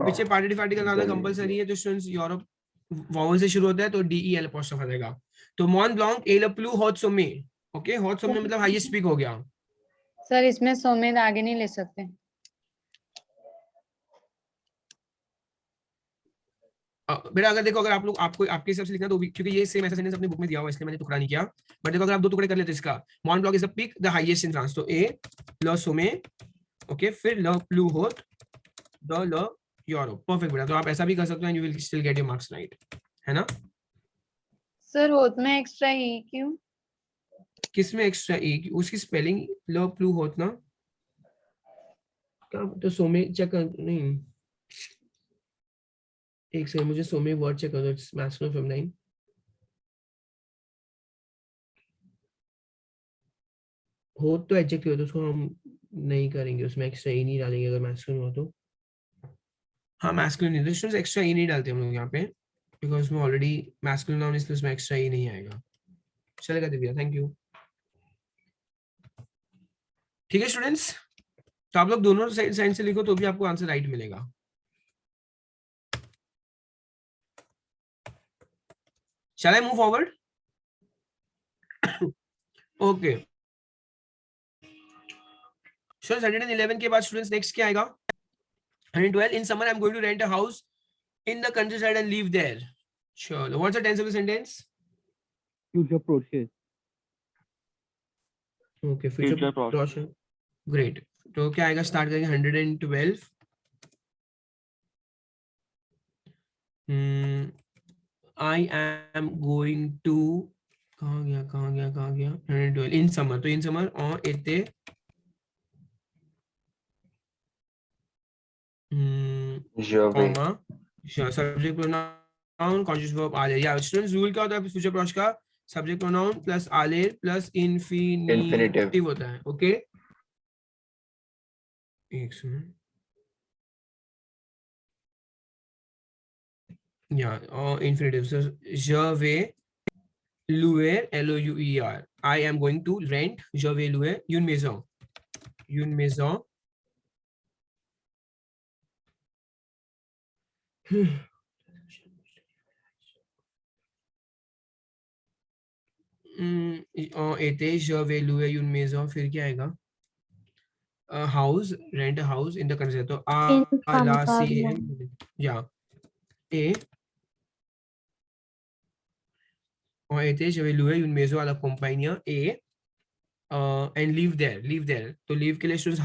पीछे पार्टिसिप आर्टिकल आना कंपलसरी है, तो स्टूडेंट्स यूरोप वावल से शुरू होता है, तो DEL अपोस्ट्रोफ आ जाएगा। तो मॉन्ट ब्लॉन्क ए लप्लू होत सोमे, ओके, होत सोमे मतलब हाईएस्ट पिक हो गया। सर इसमें सोमेद आगे नहीं ले सकते। बेटा अगर देखो, अगर आप लोग आपको आपके हिसाब से लिखना तो क्योंकि ये सेम ऐसा सेंटेंस अपनी बुक में दिया हुआ है इसलिए मैंने टुकड़ा नहीं किया, बट देखो अगर आप 2 टुकड़े कर लेते इसका, मॉन्ट block is the peak the highest in France, तो ए ल सोमे, ओके, फिर ल प्लू होत, द ल यूरोप, परफेक्ट बेटा, तो आप ऐसा भी कर सकते हो and you will still get your marks right, है ना? सर होत में एक्स्ट्रा ई क्यों? किसमें एक्स्ट्रा ए? उसकी स्पेलिंग ल प्लू होत ना, क्या तो सोमे चेक कर, नहीं एक सेकंड मुझे सोमे वर्ड चेक कर दो, इट्स मैस्कुलिन फेमिनाइन, हो तो एडजेक्टिव हो तो उसको हम नहीं करेंगे, उसमें एक्स्ट्रा ई नहीं डालेंगे अगर मैस्कुलिन हो तो, हाँ मैस्कुलिन नहीं, तो एक्स्ट्रा ई नहीं डालते हम लोग यहाँ पे बिकॉज उसमें ऑलरेडी मैस्कुलिन नाउन इसलिए उसमें एक्स्ट्रा ई नहीं आएगा। चलेगा दिव्या, थैंक यू। ठीक है स्टूडेंट्स, तो आप लोग दोनों साइड से लिखो तो भी आपको आंसर राइट मिलेगा। Shall I move forward? Okay. So 111 के बाद स्टूडेंट्स नेक्स्ट क्या आएगा? 112 in summer I'm going to rent a house in the countryside and live there. चलो, what's the tense of the sentence? Future process. Okay, future process. Great. तो क्या आएगा? Start करेंगे 112. I am going to, कहाँ गया 112 in summer, तो in summer और एते comma subject pronoun conscious verb Aler, या स्टूडेंट्स रूल क्या होता है फ्यूचर प्रोस का? सब्जेक्ट प्रोनाउन प्लस आलेर प्लस इन्फिनिटिव होता है। ओके, एक सेकंड, या और infinitive, so je vais louer, L-O-U-E-R, I am going to rent, je vais louer une maison, एते je vais louer une maison, फिर क्या आएगा? House, rent house in the country, तो आ ला सी एम, या ए और एते je vais louer une maison à la compagnie et and live there, तो live के लिए स्टूडेंट्स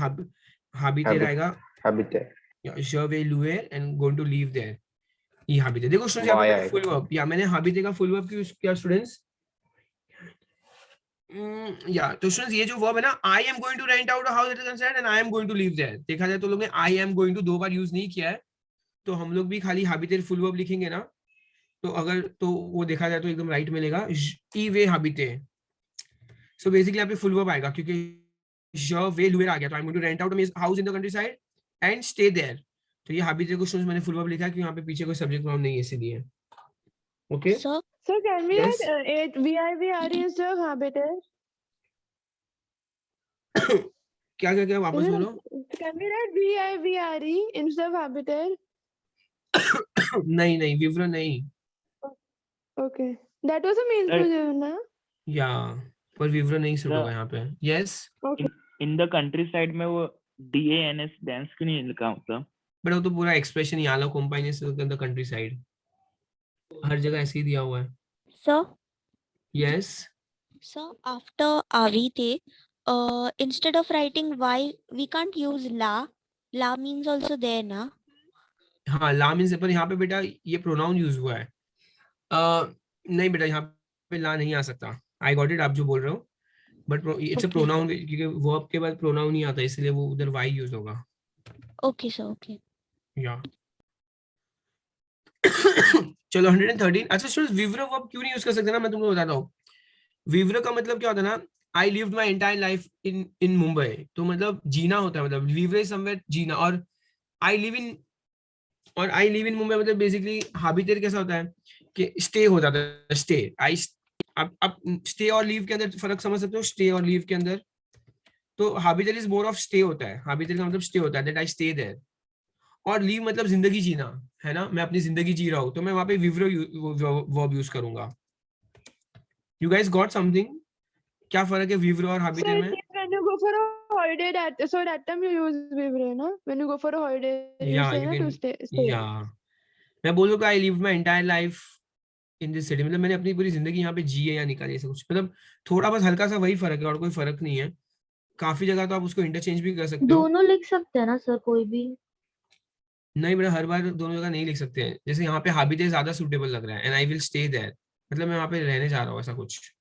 habiter आएगा, habiter, या je vais louer and going to live there, ये habiter। देखो स्टूडेंट्स यहाँ पे फुल वर्ब, या मैंने habiter का फुल वर्ब यूज किया स्टूडेंट्स, या तो स्टूडेंट्स ये जो वर्ब है ना, I am going to rent out a house at the end I am going to live there, देखा जाए तो लोग ने आई एम गोइंग टू 2 बार यूज नहीं किया है, तो हम लोग भी खाली हाबिटेर फुल वर्ब लिखेंगे ना, तो अगर तो वो देखा जाए तो एकदम राइट मिलेगा, ई वे हाबिटे। सो बेसिकली यहाँ पे फुल वर्ब आएगा क्योंकि j वे लुएर आ गया, तो I am going to rent out a house in the country side and stay there, तो ये हाबिटे को स्टूडेंट्स मैंने फुल वर्ब लिखा क्योंकि यहाँ पे पीछे कोई सब्जेक्ट नाउन नहीं है इसलिए। Okay, So can we Yes. add VIVRE instead of habiter? क्या वापस बोलो। Can we add VIVRE instead of habiter? नहीं विवरण नहीं, Okay, that was a means Right. to na. या पर विवरण नहीं शुरू होगा यहाँ पे। Yes, Okay. In the country side में वो DANS डांस क्यों नहीं लिखा होता? बट वो तो पूरा एक्सप्रेशन यहाँ लो कॉम्बाइनेशन इन द कंट्री साइड, हर जगह ऐसे ही दिया हुआ है। So, yes, after avite, instead of writing y, we can't use la. La means also there, na? हाँ ला मीन्स, पर यहाँ पे बेटा ये प्रोनाउन यूज हुआ है, नहीं बेटा यहाँ पे ला नहीं आ सकता। आई गॉट इट, आप जो बोल रहे हो, but it's a Okay. Pronoun, क्योंकि वर्ब के बाद प्रोनाउन नहीं आता इसलिए वो उधर वाई यूज होगा। Okay, sir. Okay. या चलो 113। अच्छा स्टूडेंट्स, विवरा वर्ब क्यों नहीं यूज कर सकते ना, मैं तुमको बताता हूँ। विवरा का मतलब क्या होता है ना, I lived my entire life in Mumbai, तो मतलब जीना होता है, मतलब विवरा समवेयर जीना, और आई लिव इन मुंबई मतलब बेसिकली हाबिटेर कैसा होता है कि स्टे हो जाता है, स्टे। आई अब स्टे और लीव के अंदर फर्क समझ सकते हो, स्टे और लीव के अंदर, तो हाबिटेर इज मोर ऑफ स्टे होता है, हाबिटेर का मतलब स्टे होता है, दैट आई स्टे देयर, और लीव मतलब जिंदगी जीना है ना, मैं अपनी जिंदगी जी रहा हूँ, तो मैं वहां पे विवरा वर्ब यूज करूंगा। You guys got something? क्या फर्क है विवरा और So हाबिटेर it में? means when you go for a holiday, that time you use VIVRE, na? When you go for a holiday, you Yeah, say you na to can, stay. yeah, मैं बोलूँगा I live my entire life in this city, मतलब मैंने अपनी पूरी जिंदगी यहाँ पे जी है या निकाली, ऐसा कुछ, मतलब थोड़ा बस हल्का सा वही फर्क है और कोई फर्क नहीं है। काफी जगह तो आप उसको इंटरचेंज भी कर सकते हो। दोनों लिख सकते हैं ना सर, कोई भी? नहीं बेटा, हर बार दोनों जगह नहीं लिख सकते हैं। जैसे यहाँ पे हाबिते ज्यादा सूटेबल लग रहा है, and I will stay there, मतलब मैं वहाँ पे रहने जा रहा हूँ, ऐसा कुछ।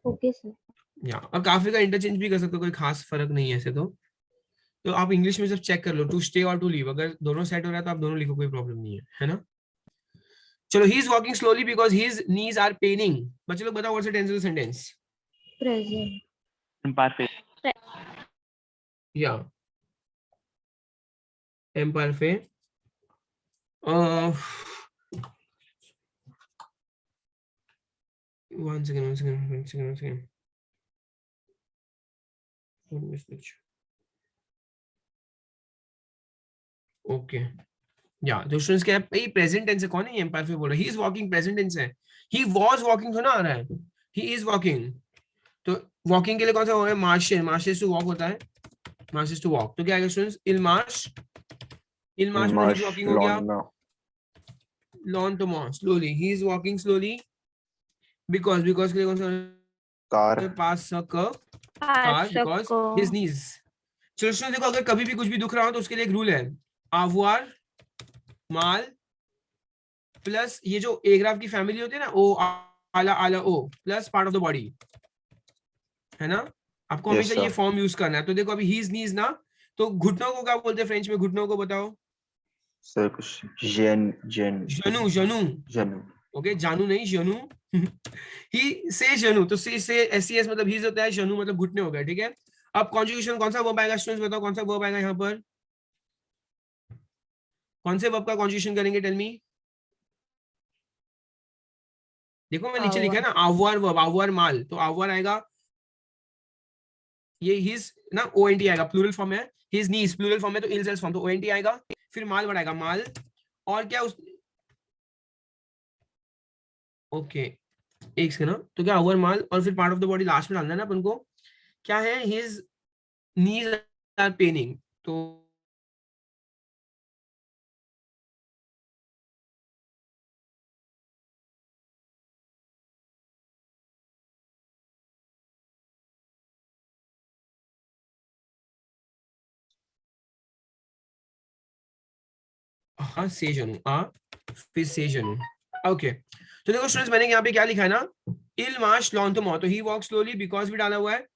Okay sir. या और काफी का इंटरचेंज भी कर सकते हो, कोई खास फर्क नहीं है ऐसे तो आप इंग्लिश में सब चेक कर लो, टू स्टे और टू लीव, अगर दोनों सेट हो रहा है तो आप दोनों लिखो, कोई प्रॉब्लम नहीं है ना। चलो, he is walking slowly because his knees are paining. बच्चे लोग बताओ what's the tense of the sentence. Present. imperfect. या imperfect. One second. Don't miss picture. Okay. या जो स्टूडेंट्स क्या है, प्रेजेंट टेंस है, कौन है ये imperfect बोल रहा है? He is walking present tense है, ही वाज वॉकिंग थोड़ा आ रहा है, ही इज वॉकिंग। तो वॉकिंग के लिए कौन सा हो है? मार्शेस टू वॉक होता है, मार्शेस टू वॉक। तो क्या आएगा स्टूडेंट्स? इल मार्श में ही वॉकिंग हो गया, लॉन टू मॉ slowly, he is walking slowly because के लिए कौन सा car pass car because his नीज। चलो स्टूडेंट्स देखो, अगर कभी भी कुछ भी दुख रहा हो तो उसके लिए एक रूल है, आवार माल प्लस ये जो ए ग्राफ की फैमिली होती है ना, ओ आला ओ plus part of the body, है ना। आपको Yes, हमेशा ये sir. फॉर्म यूज करना है। तो देखो अभी हीज नीज ना, तो घुटनों को क्या बोलते हैं फ्रेंच में? घुटनों को बताओ सर कुछ जेन जनू। ओके, जानू नहीं, जनू। ही से जनू, तो से एस मतलब हीज होता है, जनू मतलब घुटने हो गए, ठीक है। अब कॉन्जुगेशन कौन सा वर्ब आएगा स्टूडेंट्स, बताओ कौन सा वर्ब आएगा यहाँ पर? कौन से वर्ब का कॉन्जुगेशन करेंगे? Tell me. देखो मैं नीचे लिखा है ना, आवर वर्ब, आवर माल, तो आवर आएगा, ये हिज ना, ओ एन टी आएगा, प्लूरल फॉर्म है, हिज नीज प्लूरल फॉर्म है तो इल सेल्स फॉर्म, तो ओ एन टी आएगा, फिर माल बढ़ाएगा माल, और क्या उस ओके एक सेकंड ना, तो क्या आवर माल और फिर part of the body last में डालना है ना अपन को। क्या है? हिज नीज आर पेनिंग, तो हाँ से जनू, फिर से जनू। ओके, तो देखो स्टूडेंट्स, मैंने यहाँ पे क्या लिखा है ना, इल मार्श लॉन टू मॉ, तो ही वॉक स्लोली बिकॉज भी डाला हुआ है,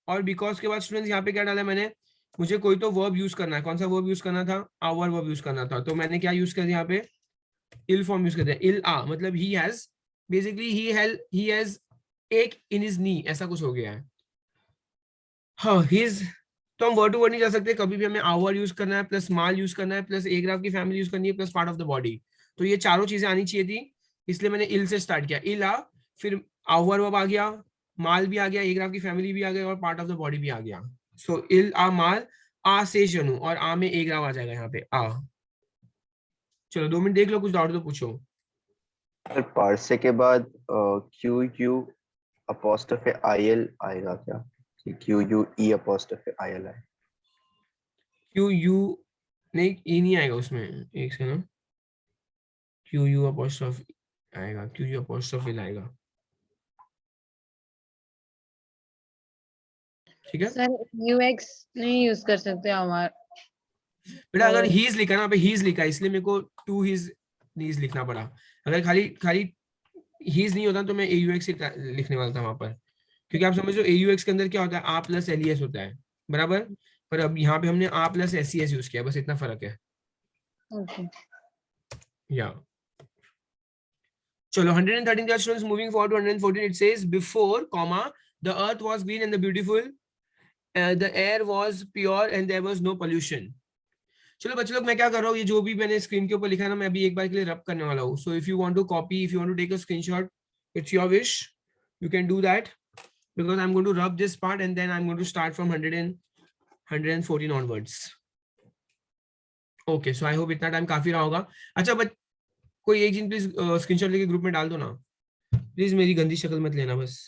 और बिकॉज के बाद स्टूडेंट्स यहाँ पे क्या डाला है मैंने, मुझे कोई तो वर्ब यूज करना है, कौन सा वर्ब यूज करना था? आवर वर्ब यूज करना था, तो मैंने क्या यूज कर दिया यहाँ पे? इल फॉर्म यूज कर दिया, इल आ, मतलब he has, basically he has एक इन हिज नी, ऐसा कुछ हो गया है। हाँ हिज, तो हम वर्ड टू वर्ड नहीं जा सकते, कभी भी हमें आवर यूज करना है, प्लस माल यूज करना है, प्लस ए ग्राफ की फैमिली यूज करनी है, plus part of the body, तो ये चारों चीजें आनी चाहिए थी, इसलिए मैंने इल से स्टार्ट किया, इल आ, फिर आवर वर्ब आ गया, माल भी आ गया, ए ग्राफ की फैमिली भी आ गई, और पार्ट ऑफ द बॉडी भी आ गया। सो इल आ माल, आ से जनू, और आ में ए ग्राफ आ जाएगा यहाँ पे आ। चलो 2 मिनट देख लो, कुछ डाउट तो पूछो। सर पार्से के बाद Q U apostrophe I L आएगा क्या? Q U E apostrophe I L आए? क्यू यू नहीं, ई नहीं आएगा उसमें, एक से ना, क्यू यू अपोस्ट्रोफ आएगा, क्यू यू अपोस्ट्रोफ इल आएगा, ठीक है। सर यूएक्स नहीं यूज कर सकते हमारे। बेटा अगर हीज लिखा ना, पे हीज लिखा इसलिए मेरे को टू हीज नीज लिखना पड़ा, अगर खाली खाली हीज नहीं होता तो मैं AUX लिखने वाला था वहां पर, क्योंकि आप समझो AUX के अंदर क्या होता है, आ प्लस LES होता है, बराबर। पर अब यहाँ पे हमने आ प्लस SES यूज किया, बस इतना फर्क है। ओके या चलो 113 students, moving forward to 114, it says before comma the earth was green and the beautiful, the air was pure and there was no pollution. चलो बच्चे लोग, मैं क्या कर रहा हूँ, ये जो भी मैंने स्क्रीन के ऊपर लिखा है ना, मैं अभी एक बार के लिए रब करने वाला हूँ। So if you want to copy, if you want to take a screenshot, it's your wish, you can do that, because I am going to rub this part and then I am going to start from 114 onwards. Okay, so I hope इतना time काफी रहा होगा। अच्छा but कोई एक चीज please screenshot लेके group में डाल दो ना प्लीज, मेरी गंदी शक्ल मत लेना, बस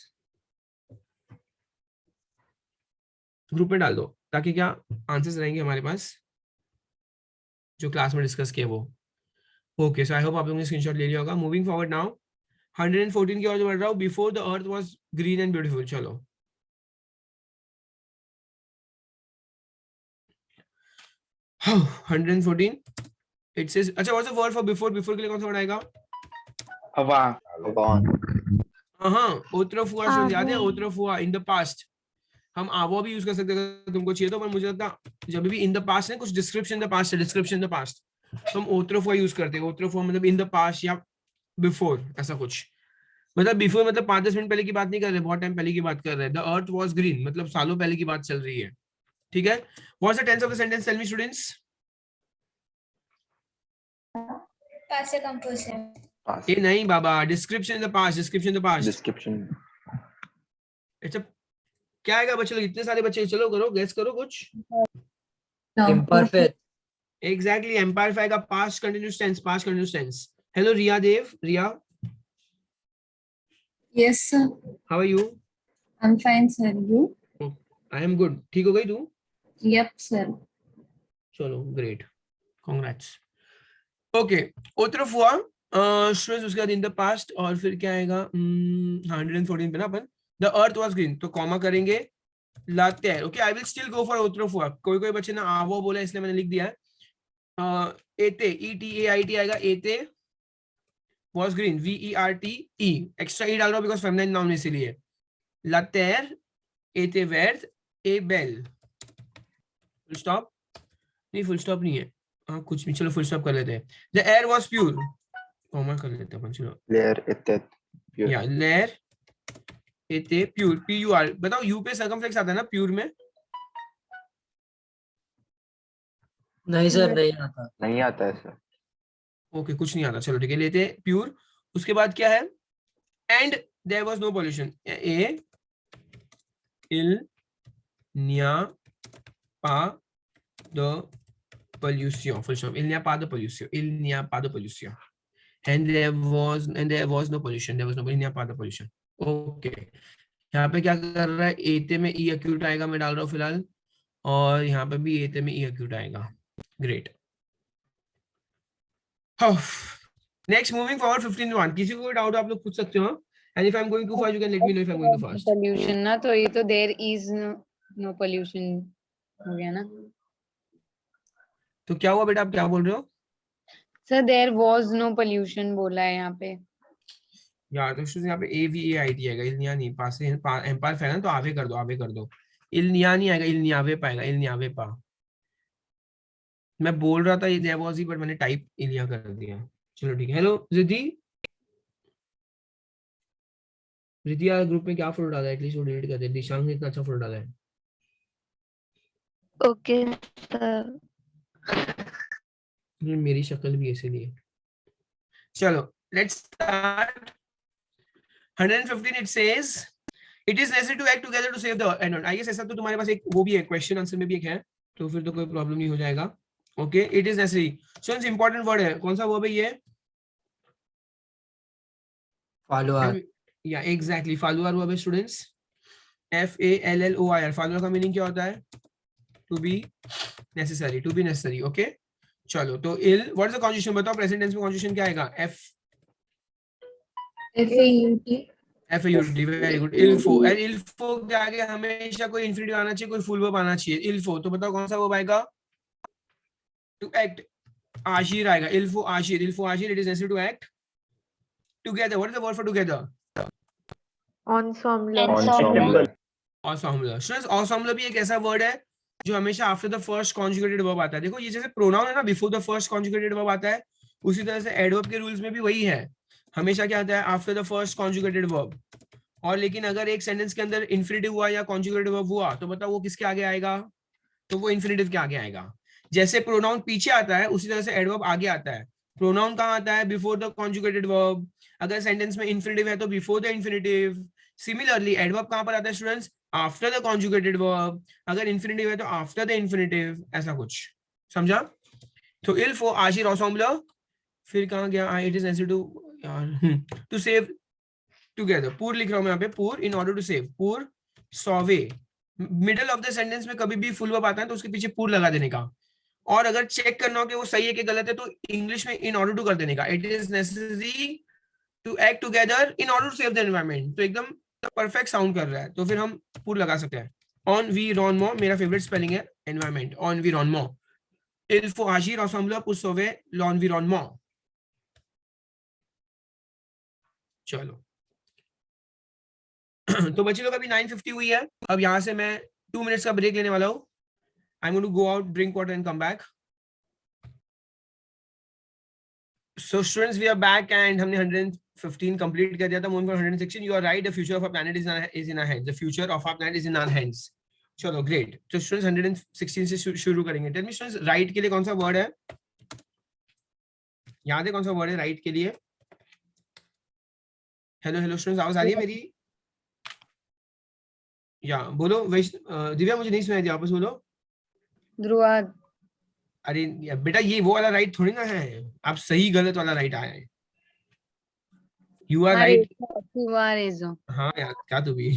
ग्रुप में डाल दो, ताकि क्या आंसर्स रहेंगे हमारे पास जो क्लास में डिस्कस किए वो। ओके, सो आई होप आप लोगों ने स्क्रीनशॉट ले लिया होगा. मूविंग फॉरवर्ड नाउ 114 की ओर बढ़ रहा हूँ. Before the earth was green and beautiful. चलो 114. इट सेज, अच्छा what's the word for before? Before के लिए कौन सा वर्ड आएगा? हवा. हाँ, ओत्रफुआ. याद है आवो। ओत्रफुआ? इन द पास्ट हम आवो भी यूज कर सकते हैं अगर तुमको चाहिए तो, पर मुझे लगता जब भी इन द पास्ट है कुछ डिस्क्रिप्शन इन द पास्ट है, डिस्क्रिप्शन इन द पास्ट, तो हम ओत्रफुआ यूज करते हैं. ओत्रफुआ मतलब इन द पास्ट या बिफोर, ऐसा कुछ. मतलब बिफोर मतलब 5-10 मिनट पहले की बात नहीं कर रहे, बहुत टाइम पहले की बात कर रहे हैं. द अर्थ वाज ग्रीन मतलब सालों पहले की बात चल रही है. ठीक है. What's the tense of the sentence? Tell me students. Past composition. ए नहीं बाबा, description in the past. Description in the past. Description. अच्छा क्या आएगा बच्चे लोग? इतने सारे बच्चे, चलो करो, गेस करो कुछ. Imperfect. एग्जैक्टली, एम्पायर आएगा. Past continuous tense. Past continuous tense. Hello Riya Dev. Riya, Yes, sir. How are you? I'm fine, sir. You? I am good. ठीक हो गई तू? Yep, sir. चलो ग्रेट, कांग्रेट्स. ओके, ओत्रफुआ स्टूडेंट्स. उसके बाद इन द पास्ट और फिर क्या आएगा? 114 पे ना अपन. द अर्थ वाज ग्रीन तो कॉमा करेंगे. लाते हैं. Okay, I will still go for ओत्रफुआ. कोई कोई बच्चे ना आवो बोले इसलिए मैंने लिख दिया है. एते, ETAIT आएगा. एते was green, VERTE. एक्स्ट्रा ई डाल रहा हूं बिकॉज फेमिनाइन नाउन इसीलिए. लातेर, एते वर्थ, ए बेल. फुल स्टॉप नहीं, फुल स्टॉप नहीं है. हाँ कुछ भी, चलो फुल स्टॉप कर लेते हैं. The air was pure, comma कर लेते हैं अपन. चलो लेयर इत्तेत. या लेयर एते प्योर. PUR. बताओ यू पे सर्कमफ्लेक्स आता है ना प्योर में? नहीं सर, नहीं आता. नहीं आता है सर. ओके, कुछ नहीं आता. चलो ठीक है, लेते हैं प्योर. उसके बाद क्या है? And there was no pollution. ए इल न्या पा द pollution. Full stop. Il n'y a pas de pollution. Il n'y a pas de pollution. And there was no pollution. There was no. Il n'y a pas de pollution. Okay. यहाँ पे क्या कर रहा है? एते में ई एक्यूट आएगा, मैं डाल रहा हूँ फिलहाल. और यहाँ पे भी एते में ई एक्यूट आएगा. ग्रेट. Next, moving forward 15:1. किसी को कोई डाउट आप लोग पूछ सकते हो. And if I am going too fast you can let me know if I am going too fast. Pollution ना, तो ये तो there is no pollution हो गया ना. तो क्या हुआ बेटा, आप क्या बोल रहे हो? Sir, there was no pollution बोला है यहाँ पे. यार तो यहाँ पे AVAIT आएगा. इल्निया नहीं, पास से एम्पायर फैला तो आवे कर दो, आवे कर दो. इल्निया नहीं आएगा, इल्नियावे पाएगा. इल्नियावे पा. मैं बोल रहा था ये देयर वाज ही, बट मैंने टाइप इलिया कर दिया. चलो ठीक है. हेलो रिद्धि. रिद्धि यार ग्रुप में क्या फोटो डाला है? एटलीस्ट वो डिलीट कर दे. दिशांक ने इतना अच्छा फोटो डाला है. Okay sir. मेरी शक्ल भी ऐसे नहीं है. चलो let's start. 115 it says it is necessary to act together to save the environment. I guess ऐसा तो तुम्हारे पास एक वो भी है, क्वेश्चन आंसर में भी एक है, तो फिर तो कोई प्रॉब्लम नहीं हो जाएगा. Okay, it is necessary. Students important word है. कौन सा वर्ब है ये? Follower. या एग्जैक्टली, फॉलोअर वर्ब है स्टूडेंट्स. FALLOIR. फॉलोअर का मीनिंग क्या होता है? To be necessary. To be necessary. Okay चलो, तो इल व्हाट इज द कॉन्जुगेशन बताओ. प्रेजेंट टेंस में कॉन्जुगेशन क्या आएगा? FAUT. Very good. इल्फो. एंड इल्फो के आगे हमेशा कोई इंफिनिटिव आना चाहिए, कोई फुल वर्ब आना चाहिए. इल्फो, तो बताओ कौन सा वर्ब आएगा? To act. आशिर आएगा. इल्फो आशिर. इल्फो आशिर. It is necessary to act together. What is the word for together? Ensemble. Ensemble. Ensemble. Students ensemble भी एक ऐसा वर्ड है जो हमेशा after the first conjugated verb आता है. देखो ये जैसे प्रोनाउन है ना, before the first conjugated verb आता है, उसी तरह से एडवर्ब के रूल्स में भी वही है. हमेशा क्या आता है? After the first conjugated verb. और लेकिन अगर एक सेंटेंस के अंदर इंफिनिटिव हुआ या कॉन्जुगेटेड वर्ब हुआ तो बताओ वो किसके आगे आएगा? तो वो इंफिनिटिव के आगे आएगा. जैसे प्रोनाउन पीछे आता है उसी तरह से एडवर्ब आगे आता है. प्रोनाउन कहाँ आता है? Before the conjugated verb. अगर सेंटेंस में इंफिनिटिव है तो before the infinitive. Similarly adverb कहाँ पर आता है students? After the conjugated verb. अगर इंफिनिटिव है तो आफ्टर द इंफिनिटिव. ऐसा कुछ समझा? तो इल्फो आशिर ensemble. फिर कहाँ गया? It is necessary to save together. पूर लिख रहा हूं मैं यहाँ पे. पूर इन ऑर्डर टू सेव. पूर सॉवे. मिडल ऑफ द सेंटेंस में कभी भी फुल वर्ब आता है तो उसके पीछे पूर लगा देने का. और अगर चेक करना हो कि वो सही है कि गलत है तो इंग्लिश में इन ऑर्डर टू कर देने का, it is necessary to act together in order to save the environment. तो एकदम परफेक्ट साउंड कर रहा है, तो फिर हम पूरा लगा सकते हैं। ऑनविरॉनमेंट मेरा फेवरेट स्पेलिंग है environment, ऑनविरॉनमेंट। Il faut agir ensemble pour sauver l'environnement। चलो तो बच्चे लोग अभी 9:50 हुई है, अब यहां से मैं 2 मिनट्स का ब्रेक लेने वाला हूं। I am going to go out, drink water and come back. So students we are back and हमने 115 कंप्लीट कर दिया था। Moving for 116, you are right, the future of our planet is in our hands, the future of our planet is in our hands. चलो great. तो students 116 से शुरू करेंगे। Tell me students, right के लिए कौन सा वर्ड है? याद है कौन सा वर्ड है राइट के लिए? हेलो हेलो स्टूडेंट्स, आवाज आ रही है मेरी? या बोलो दिव्या, मुझे नहीं सुनाई दिया, वापस बोलो। ध्रुवा। अरे बेटा ये वो वाला राइट थोड़ी ना है, आप सही गलत वाला राइट आया है। You are right. हाँ यार क्या तू भी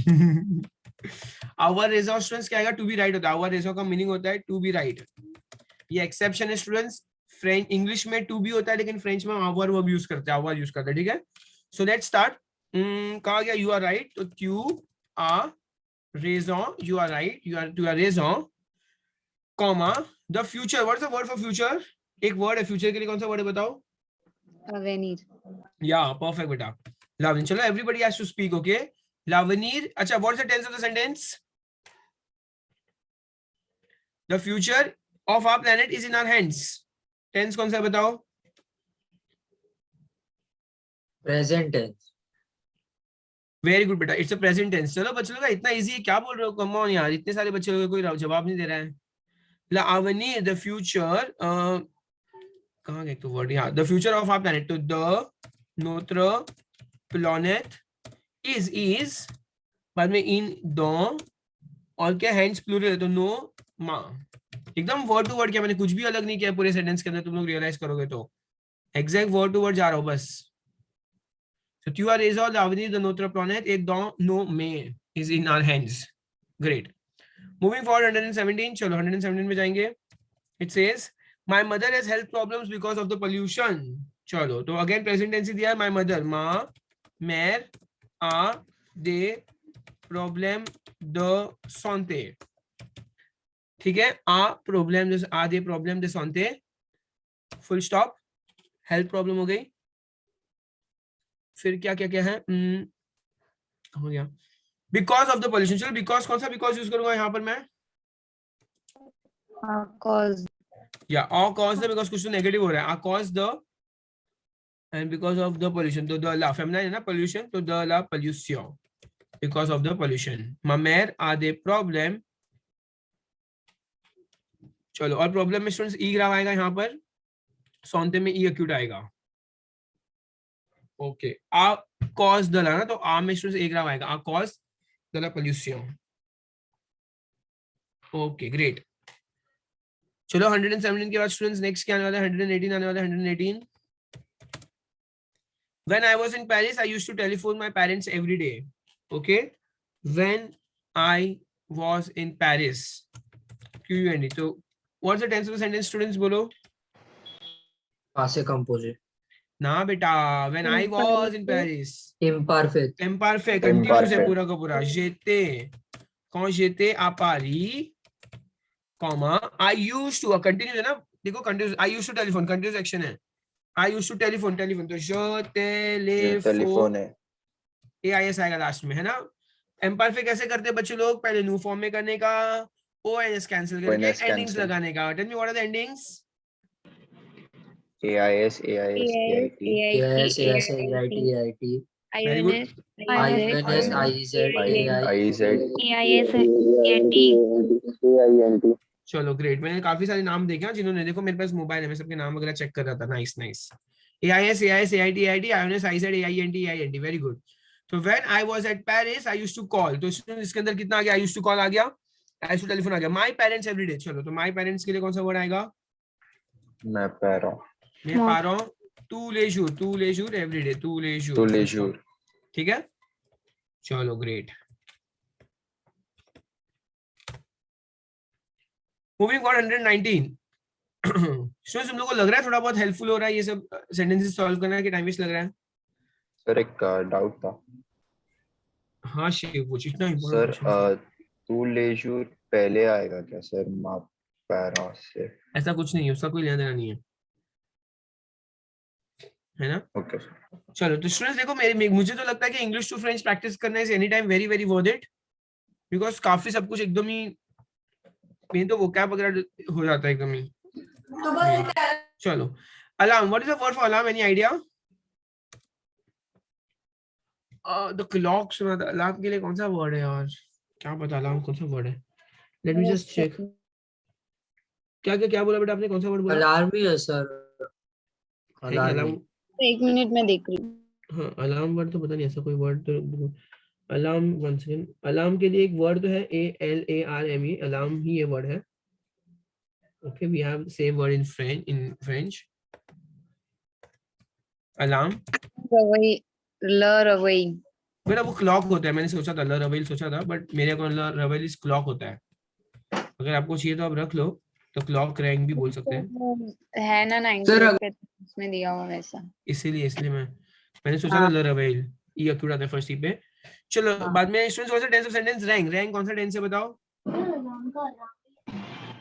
आवर रेजो स्टूडेंट्स क्या आएगा? टू बी राइट होता है। आवर रेजो का मीनिंग होता है टू बी राइट। ये एक्सेप्शन है स्टूडेंट्स, फ्रेंच इंग्लिश में टू बी होता है लेकिन फ्रेंच में आवर वर्ब यूज करते हैं, आवर यूज करते हैं, ठीक है। So let's start. कहा गया यू आर राइट, तो क्यू आर रेजो, you are right, you are रेजो, comma the future. What is the word for future? एक वर्ड है फ्यूचर के लिए, कौन सा वर्ड है बताओ? अवेनीर। या परफेक्ट बेटा, लावनीर। चलो everybody has to speak, okay. लावनीर, अच्छा what is the tense of the sentence? The future of our planet is in our hands. Tense कौन सा है बताओ? Present tense. वेरी गुड बेटा, इट्स अ प्रेजेंट टेंस। चलो बच्चों का इतना इजी है, क्या बोल रहे हो? कम ऑन यार, इतने सारे बच्चे लोग कोई जवाब नहीं दे रहा है। लावनी, द फ्यूचर कहाँ गए तो वर्ड? यहाँ, the future of our planet, तो द नोत्र प्लैनेट इज बाद में इन दो और क्या हैंड्स प्लूरल है तो नो मा। एकदम वर्ड टू वर्ड किया मैंने, कुछ भी अलग नहीं किया पूरे सेंटेंस के अंदर, तुम लोग रियलाइज करोगे तो एग्जैक्ट वर्ड टू वर्ड जा रहा हूं बस। So you are resolved, Avani, the Notra planet, a don no may is in our hands. Great. Moving forward, 117. चलो 117 में जाएंगे. It says, my mother has health problems because of the pollution. चलो तो again present tense दिया है, my mother, माँ, mère, a des problèmes de santé. ठीक है, a des problèmes de santé. Full stop. Health problem हो गई. फिर क्या क्या क्या है? हो गया बिकॉज ऑफ द पॉल्यूशन। चलो बिकॉज कौन सा बिकॉज यूज करूंगा यहाँ पर मैं? कॉज या और कॉज द, बिकॉज कुछ तो नेगेटिव हो रहा है। कॉज द and because of the pollution, तो द ला फेमिनाइन है ना पॉल्यूशन, तो द ला पॉल्यूशन, बिकॉज ऑफ द पॉल्यूशन। ममेर आ दे प्रॉब्लम। चलो और प्रॉब्लम में स्टूडेंट्स ई ग्राव आएगा यहाँ पर, सौंते में ई एक्यूट आएगा। ओके, आ कॉज द ला ना, तो आ में स्टूडेंट्स ए ग्राम आएगा, आ कॉज द ला पॉल्यूशन। Okay great. चलो 117 के बाद स्टूडेंट्स नेक्स्ट क्या आने वाला है? 118 आने वाला है। 118, when I was in Paris I used to telephone my parents every day. Okay, when I was in Paris, QUND, तो what's the tense of the sentence students? बोलो। Passive composite. ना बेटा, when I was in Paris, Imperfect. imperfect, continuous है पूरा का पूरा। j'étais, quand j'étais à Paris, comma, I used to, continuous है ना, देखो continuous, I used to telephone, continuous action है। I used to telephone, तो je téléphone है, AIS आएगा लास्ट में, है ना। imperfect कैसे करते हैं बच्चे लोग? पहले न्यू फॉर्म में करने का, ONS कैंसिल करके एंडिंग्स लगाने का। Tell me what are the endings? AIS, AIS, AIT. Yes, yes, AIT, AIT. Very good. INS, IZ, AINT. चलो ग्रेट। मैंने काफी सारे नाम देखे, जिन्होंने, देखो मेरे पास मोबाइल है, मैं सबके नाम वगैरह चेक कर रहा था। Nice nice. AIS, AIS, AIT, AIT, INS, IZ, AINT, AINT। Very good. तो when I was at Paris I used to call, तो इसके अंदर कितना आ गया? आई यूज्ड टू कॉल आ गया, आई यूज्ड टू टेलीफोन आ गया। माय पेरेंट्स एवरीडे, चलो तो माय पेरेंट्स के लिए कौन सा वर्ड आएगा? मैं पैरों, मैं पारों, टू लेजूर एवरीडे, टू लेजूर। ठीक है, चलो ग्रेट। मूविंग फॉर 119, स्टूडेंट्स तुम लोगों को लग रहा है थोड़ा बहुत हेल्पफुल हो रहा है ये सब सेंटेंसेस सॉल्व करना कि टाइम वेस्ट लग रहा है? सर एक डाउट था हाँ शिव, वो इतना सर, इम्पोर्टेंट। तू लेजूर पहले आएगा क्या सर माप पैरा से? ऐसा कुछ नहीं है, उसका कोई लेना देना नहीं है ना? Okay sir. चलो तो स्टूडेंट्स देखो, मुझे तो लगता है कि इंग्लिश टू फ्रेंच प्रैक्टिस करना is any time very very worth it, because काफी सब कुछ एकदम ही मेन तो वोकैब वगैरह हो जाता है एकदम ही। चलो alarm, what is the word for alarm, any idea? The clock सुना था, अलार्म के लिए कौन सा वर्ड है यार, क्या पता अलार्म कौन सा वर्ड है? Let me just check. क्या क्या क्या बोला बेटा आपने, कौन सा वर्ड बोला? अलार्म ही है सर, है क्या अलार्म अलार्म? एक मिनट में देख रही हूँ। हाँ अलार्म वर्ड तो पता नहीं, ऐसा कोई वर्ड तो अलार्म, वन सेकंड, अलार्म के लिए एक वर्ड तो है ALARME, अलार्म ही ये वर्ड है। Okay we have same word in French alarm. रवई, ल रवई। बेटा वो क्लॉक होता है, मैंने सोचा था ल रवेल सोचा था, बट मेरे अकॉर्डिंग ल रवेल इज क्लॉक होता है। अगर आपको चाहिए तो आप रख लो, तो क्लॉक रैंक भी बोल सकते हैं। है ना 98 पे उसमें दिया हुआ वैसा। इसीलिए मैंने सोचा था हाँ। ल रवेल, ई अक्यूट आता है फर्स्ट ई पे। चलो हाँ। बाद में स्टूडेंट्स, कौन सा टेंस ऑफ सेंटेंस? रैंक, रैंक कौन सा टेंस है बताओ?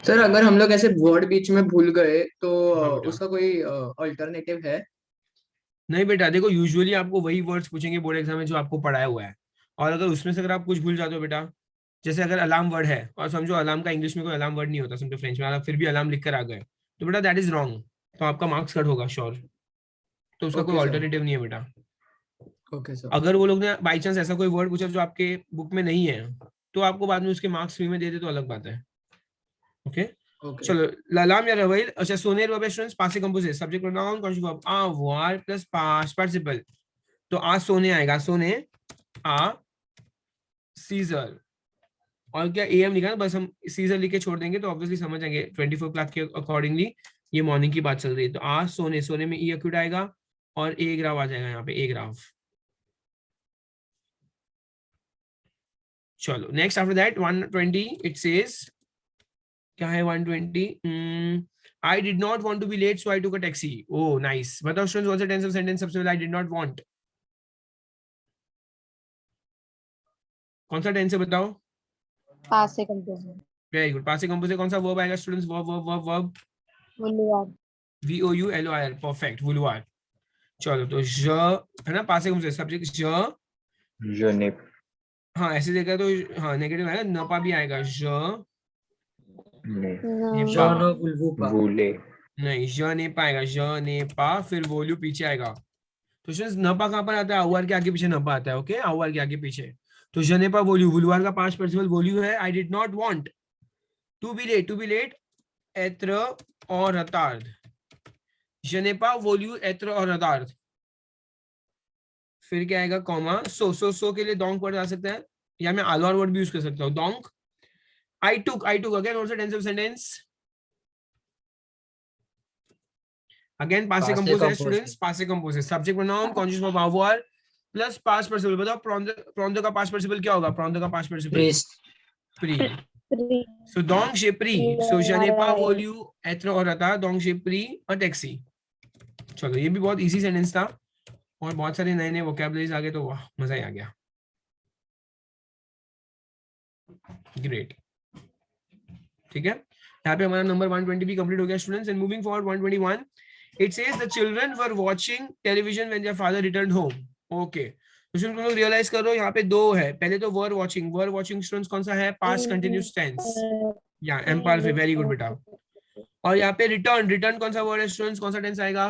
सर अगर हम लोग ऐसे वर्ड बीच में भूल गए तो हाँ बेटा। उसका कोई अल्टरनेटिव है? नहीं बेटा देखो, यूजुअली आपको वही वर्ड्स पूछेंगे बोर्ड एग्जाम में जो आपको पढ़ाया हुआ है, और अगर उसमें से अगर आप कुछ भूल जाते हो बेटा, जैसे अगर अलार्म वर्ड है और समझो अलार्म का इंग्लिश में कोई अलार्म वर्ड नहीं होता, समझो फ्रेंच में आप फिर भी अलार्म लिख कर आ गए, तो बेटा दैट इज रॉन्ग, तो आपका मार्क्स कट होगा श्योर। तो उसका कोई ओके सर, ऑल्टरनेटिव नहीं है बेटा। ओके सर, अगर वो लोग ने बाई चांस ऐसा कोई वर्ड पूछा जो आपके बुक में नहीं है, तो आपको बाद में उसके मार्क्स फ्री में दे दे तो अलग बात है। Okay okay. चलो ललाम या रवेल, अच्छा सोने रवे स्टूडेंट्स, पास कंपोजिट, सब्जेक्ट प्रोनाउन कॉन्जुगेट वर्ब आ वार प्लस पास्ट पार्टिसिपल, तो आ सोने आएगा, सोने आ सीजर, और क्या एएम लिखा ना, बस हम सीजर लिख के छोड़ देंगे तो ऑब्वियसली समझ जाएंगे 24 क्लॉक के अकॉर्डिंगली ये मॉर्निंग की बात चल रही है। तो आ सोने, सोने में ई अक्यूट आएगा और ए ग्राफ आ जाएगा यहाँ पे, ए ग्राफ। चलो next after that 120 it says, क्या है 120? I did not want to be late so I took a taxi. Oh nice, बताओ students what's the tense of sentence सबसे पहले, आई डिड नॉट वांट, कौन सा टेंस है बताओ? पास से कंपोजिशन। वेरी गुड, पास्ट कंपोजिट कौन सा वर्ब आएगा students? Verb verb verb verb वुलुआर। VOULOR, परफेक्ट, वुलुआर। चलो तो ज है ना, पास कंपोजिट, सब्जेक्ट ज, Je n'ai हाँ ऐसे देखा तो हाँ नेगेटिव आएगा, नपा भी आएगा, ज नेपा, जॉन बुलबुपा। voulu नहीं ज ने पाएगा, ज ने पा, फिर वोल्यू पीछे आएगा। तो स्टूडेंट्स नपा कहाँ पर आता है? आउआर के आगे पीछे नपा आता है। ओके आउआर के आगे पीछे, तो ज ने पा वोल्यू, वुलुआर का पास्ट पार्टिसिपल वोल्यू है। I did not want to be late, to be late एत्र और रतार्थ, ज ने पा वोल्यू एत्र और रतार्थ, फिर क्या आएगा कॉमा, सो के लिए डोंक वर्ड आ सकता है, या मैं आलोर वर्ड भी यूज कर सकता हूँ, डोंक। I took again also tense of sentence, again पासे कंपोज है स्टूडेंट्स, पासे कंपोज है, सब्जेक्ट प्रोनाउन कॉन्जुगेट वर्ब आवर प्लस पास्ट पार्टिसिपल। बताओ प्रोंदो का पास्ट पार्टिसिपल क्या होगा? प्रोंदो का पास्ट पार्टिसिपल प्री, सो डोंक शे प्री, सो जनेपा वोल्यू एत्र और रता, डोंक शे प्री और टैक्सी। चलो ये भी बहुत इजी सेंटेंस था और बहुत सारे नए नए वोकैबुलरीज आ गए, तो वाह मजा ही आ गया। ग्रेट, ठीक है, यहाँ पे हमारा नंबर 120 भी कंप्लीट हो गया students. And moving forward 121 it says the children were watching television when their father returned home. Okay तो तुम लोग रियलाइज करो यहाँ पे दो है, पहले तो वर वाचिंग स्टूडेंट्स कौन सा है? पास्ट कंटिन्यूअस टेंस, या एम्पायर, वेरी गुड बेटा। और यहाँ पे रिटर्न कौन सा वर्ड है स्टूडेंट्स, कौन सा टेंस आएगा?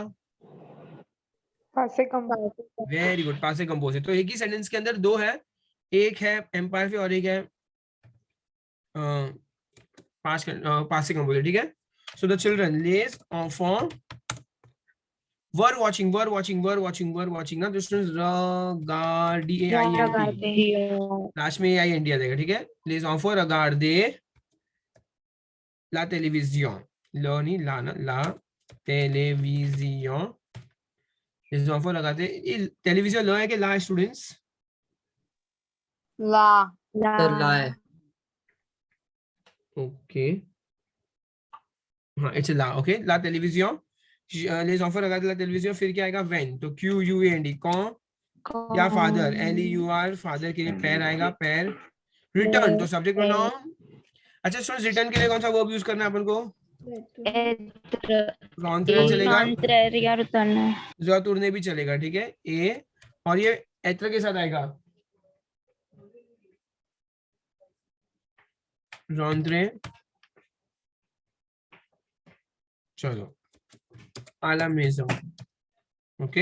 पासे कंपोजिट। वेरी गुड, पासे कंपोजिट। तो एक ही सेंटेंस के अंदर दो है, एक है एम्पायर और एक है पासे कंपोजिट, ठीक है। सो द चिल्ड्रन लेज फॉर वर वाचिंग ना, तो स्टूडेंट्स लास्ट में आई एन डी आ जाएगा, ठीक है। लेज ऑन फॉर regarder la televisión, लो नहीं ला ना, ला टेलीविजन, लेज ऑन फॉर regarder टेलीविजन, लो है कि ला स्टूडेंट्स? ला। सर ला है। ओके हाँ इट्स ला, ओके, ला टेलीविजन, les enfants regardent la télévision, फिर क्या आएगा when, तो Q U A N D quand, या father L E U R, father के लिए पैर आएगा, पैर, रिटर्न तो सब्जेक्ट प्रोनाउन। अच्छा स्टूडेंट्स रिटर्न के लिए कौन सा वर्ब यूज करना है अपन को? रॉन्ट्रे चलेगा, ज़रूरत भी चलेगा, ठीक है, ए, और ये एत्र के साथ आएगा, रॉन्ट्रे, चलो à la maison, ok,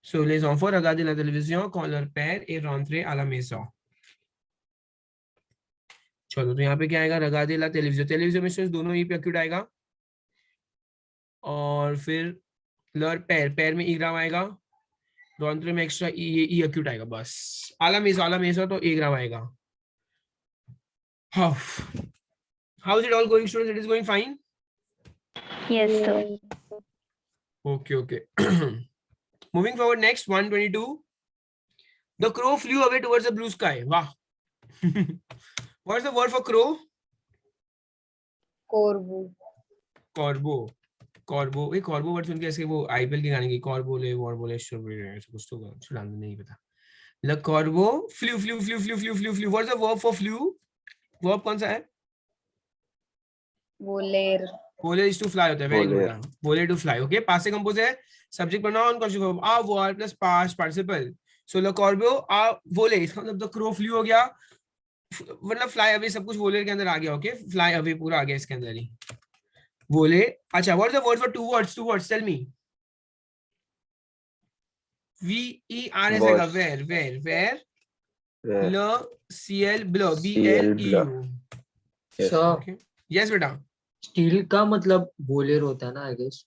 so les enfants regardent la télévision quand leur père est rentré à la maison। चलो तो यहाँ पे क्या आएगा, regarder la télévision, टेलीविजन में सिर्फ दोनों ही पे एक्यूट आएगा, और फिर leur père, पैर में ई ग्राम आएगा, रॉन्ट्रे में एक्स्ट्रा ई एक्यूट आएगा, बस à la maison तो ए ग्राम आएगा। How is it all going students? It is going fine? Yes, sir. Okay. Moving forward, next 122. The crow flew away towards the blue sky. Wow. What's the word for crow? Corvo. Corvo. ये corvo word सुन के ऐसे वो IPL के गाने की corvo ले war बोले ऐसे कुछ तो सुनाने नहीं पता। The corvo flew. What's the verb for flew? Verb कौन सा है? Voler is to fly होता है, very good. Voler to fly, okay. Past से compose है, subject pronoun, conjugate verb, avoir plus past participle. So le corbeau a volé, इसका मतलब the crow flew हो गया, मतलब fly away सब कुछ voler के अंदर आ गया, okay. Fly away पूरा आ गया इसके अंदर ही, voler। अच्छा, what is the word for two words? Tell me. V-E-R-S आएगा, where, le ciel bleu, B-L-E-U। Yes बेटा। स्टील का मतलब बोलेर होता है ना, आई गेस।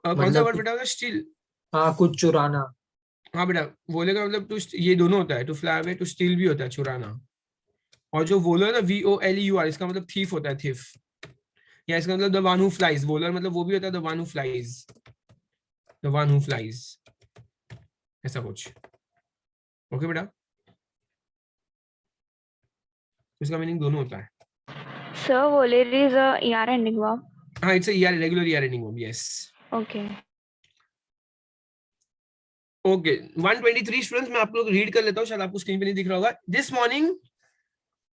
कौन सा वर्ड बेटा? स्टील। हाँ, कुछ चुराना। हाँ बेटा, वोले का मतलब टू, ये दोनों होता है, to fly away, to steal भी होता है, चुराना। और जो वोलर है ना, VOLER, इसका मतलब थीफ होता है, थीफ, या इसका मतलब the one who flies. Volar मतलब वो भी होता है, द वन हु फ्लाइज, ऐसा कुछ, ओके बेटा। इसका मीनिंग दोनों होता है। Sir, voler is a ER ending verb. हाँ, it's a regular ER ending verb, yes. Okay. Okay 123 students, मैं आप लोग रीड कर लेता हूँ, शायद आपको स्क्रीन पे नहीं दिख रहा होगा। This morning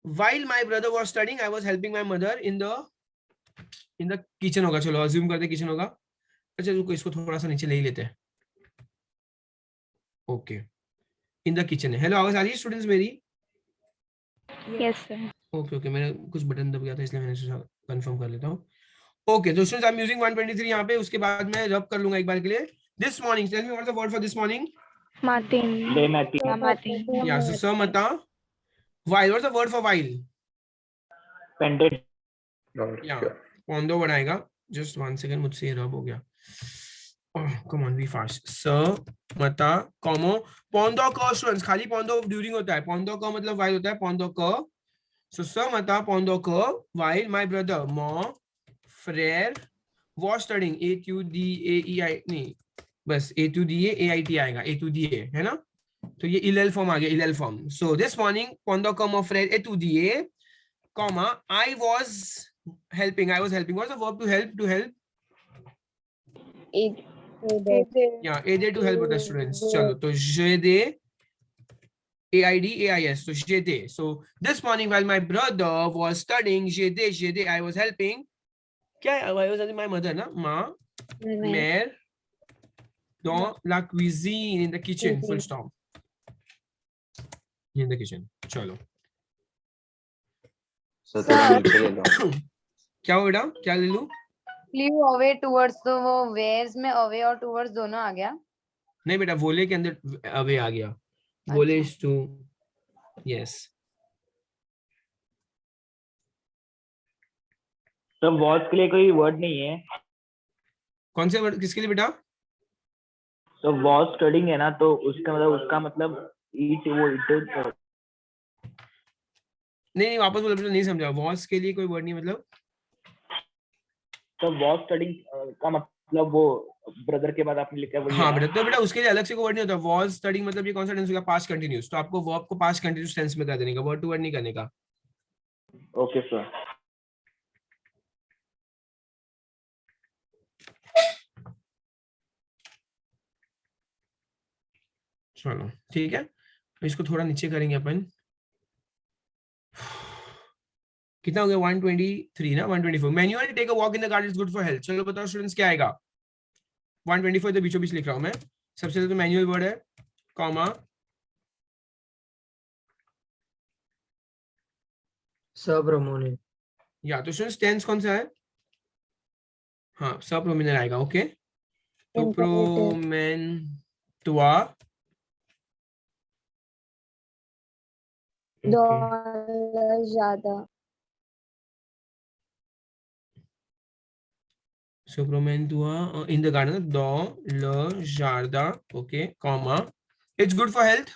while my brother was studying, I was helping my mother in the kitchen होगा, चलो अज्यूम करते किचन होगा। अच्छा रुको, इसको थोड़ा सा नीचे ले ही लेते हैं, ओके, इन द किचन है। हेलो, आवाज आ रही है स्टूडेंट्स मेरी? Yes, sir. ओके, मैंने कुछ बटन दब गया था इसलिए मैंने सोचा कंफर्म कर लेता हूँ। ओके तो स्टूडेंट्स, आई एम यूजिंग 123 यहाँ पे, उसके बाद मैं रब कर लूंगा एक बार के लिए। This morning, tell me what is the word for this morning? Martin. Yeah, so sir mata, while, what's the word for while? Pendant. Yeah, pondo word आएगा, just one second, मुझसे रब हो गया, come on be fast। sir mata como pondo ko students, खाली pondo during होता है, pondo ko मतलब while होता है, pondo ko, so sir mata pondo ko while my brother mon frère was studying, A-U-D-A-E-I, नहीं बस A-to-D-A-A-I-T आएगा, A-to-D-A है ना, तो ये इलेल फॉर्म आ गया, इलेल फॉर्म। सो दिस मॉर्निंग पोंडो कॉमा फ्रेड A-to-D-A comma I was helping, what's the verb to help? या aider टू हेल्प होता है स्टूडेंट्स। चलो तो j'aidais, A-I-D-A-I-S, तो j'aidais। So this morning while my brother was studying, j'aidais, I was helping, क्या है, I was helping my mother ना, माँ mère dans la cuisine, in the kitchen, full stop, in the kitchen। चलो क्या हो बेटा, क्या ले लूं? Flew away towards, तो वो where's में away और towards दोनों आ गया? नहीं बेटा, वोले के अंदर अवे आ गया, वोले इज टू, यस। तो वॉच के लिए कोई वर्ड नहीं है? कौन से वर्ड किसके लिए बेटा? तो वॉच स्टडीइंग है ना, तो उसका मतलब ईट, वो इट, नहीं वापस बोलो बेटा, नहीं समझा, वॉच के लिए कोई वर्ड नहीं, मतलब तो वॉच स्टडीइंग का मतलब वो ब्रदर के बाद आपने लिखा है वही। हाँ बेटा, तो बेटा उसके लिए अलग से कोई वर्ड नहीं होता। वॉज स्टडीइंग मतलब ये कौन सा टेंस होगा? पास्ट कंटिन्यूअस, तो आपको वर्ब को पास्ट कंटिन्यूअस टेंस में कर देने का, वर्ड टू वर्ड नहीं करने का। Okay sir. चलो ठीक है, तो इसको थोड़ा नीचे करेंगे अपन। कितना हो गया? 123 ना 124। Manually take a walk in the garden is good for health. चलो बताओ स्टूडेंट्स क्या आएगा? 124 तो बीचों बीच लिख रहा हूं मैं। सबसे पहले तो मैन्युअल वर्ड है, कॉमा सब रमोने। या तो स्टूडेंट्स टेंस कौन सा है? हाँ सब प्रोमिनल आएगा। ओके तो प्रोमेन तुआ ज्यादा so प्रोमेन तुआ इन द गार्डन दो ल जारदा। Okay comma it's good for health,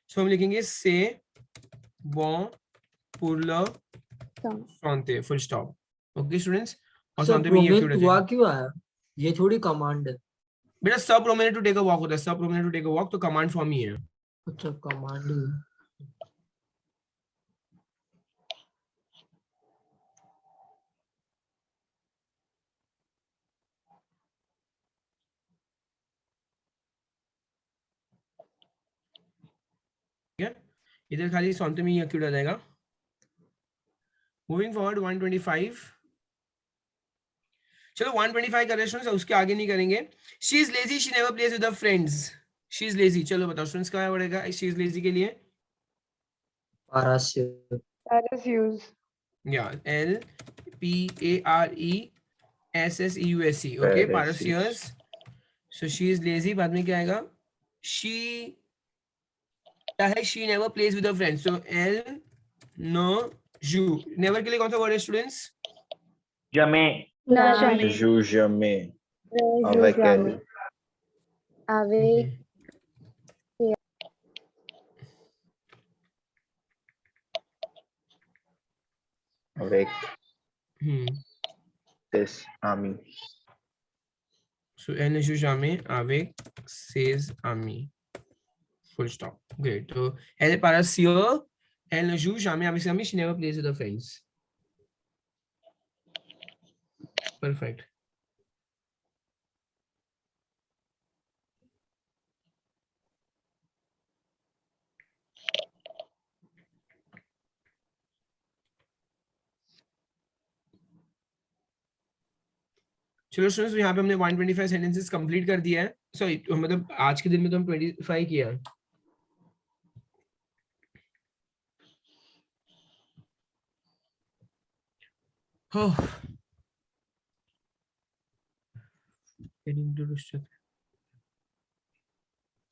so हम लिखेंगे से bon pour le santé full stop। Okay students, और सब santé में ये प्रोमेन क्यों हुआ क्यों आया? ये थोड़ी कमांड है। बेटा सब prominent to take a walk होता है, सब prominent to take a walk तो कमांड फॉर्म ही है। अच्छा कमांड ही है। ठीक है, इधर खाली santé में ये क्यों जाएगा। Moving forward 125। चलो 125 कर रहे स्टूडेंट्स, उसके आगे नहीं करेंगे। She is lazy, she never plays with her friends. She is lazy, चलो बताओ स्टूडेंट्स क्या पड़ेगा शी इज लेजी के लिए? पारास्य। Parasuse. या L P A R E S S E U S E। Okay पारसियस। सो शी इज लेजी, बाद में क्या आएगा? शी क्या है? She never plays with her friends, so L नो जू। नेवर के लिए कौन सा वर्ड है स्टूडेंट्स? जमे। jamais, avec elle, avec avec हम्म ses amis, so elle ne joue jamais avec ses amis full stop। Great, तो elle est parascier, elle ne joue jamais avec ses amis, she never plays with her friends। Perfect। चलो students, यहाँ पे हमने 125 sentences complete कर दिया है। Sorry मतलब आज के दिन में तो हम 25 किया है।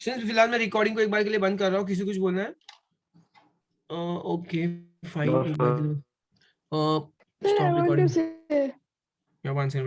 फिलहाल मैं रिकॉर्डिंग को एक बार के लिए बंद कर रहा हूँ। किसी कुछ बोलना है? ओके फाइन, एक बार के लिए stop I want to recording say. या 1 सेकंड।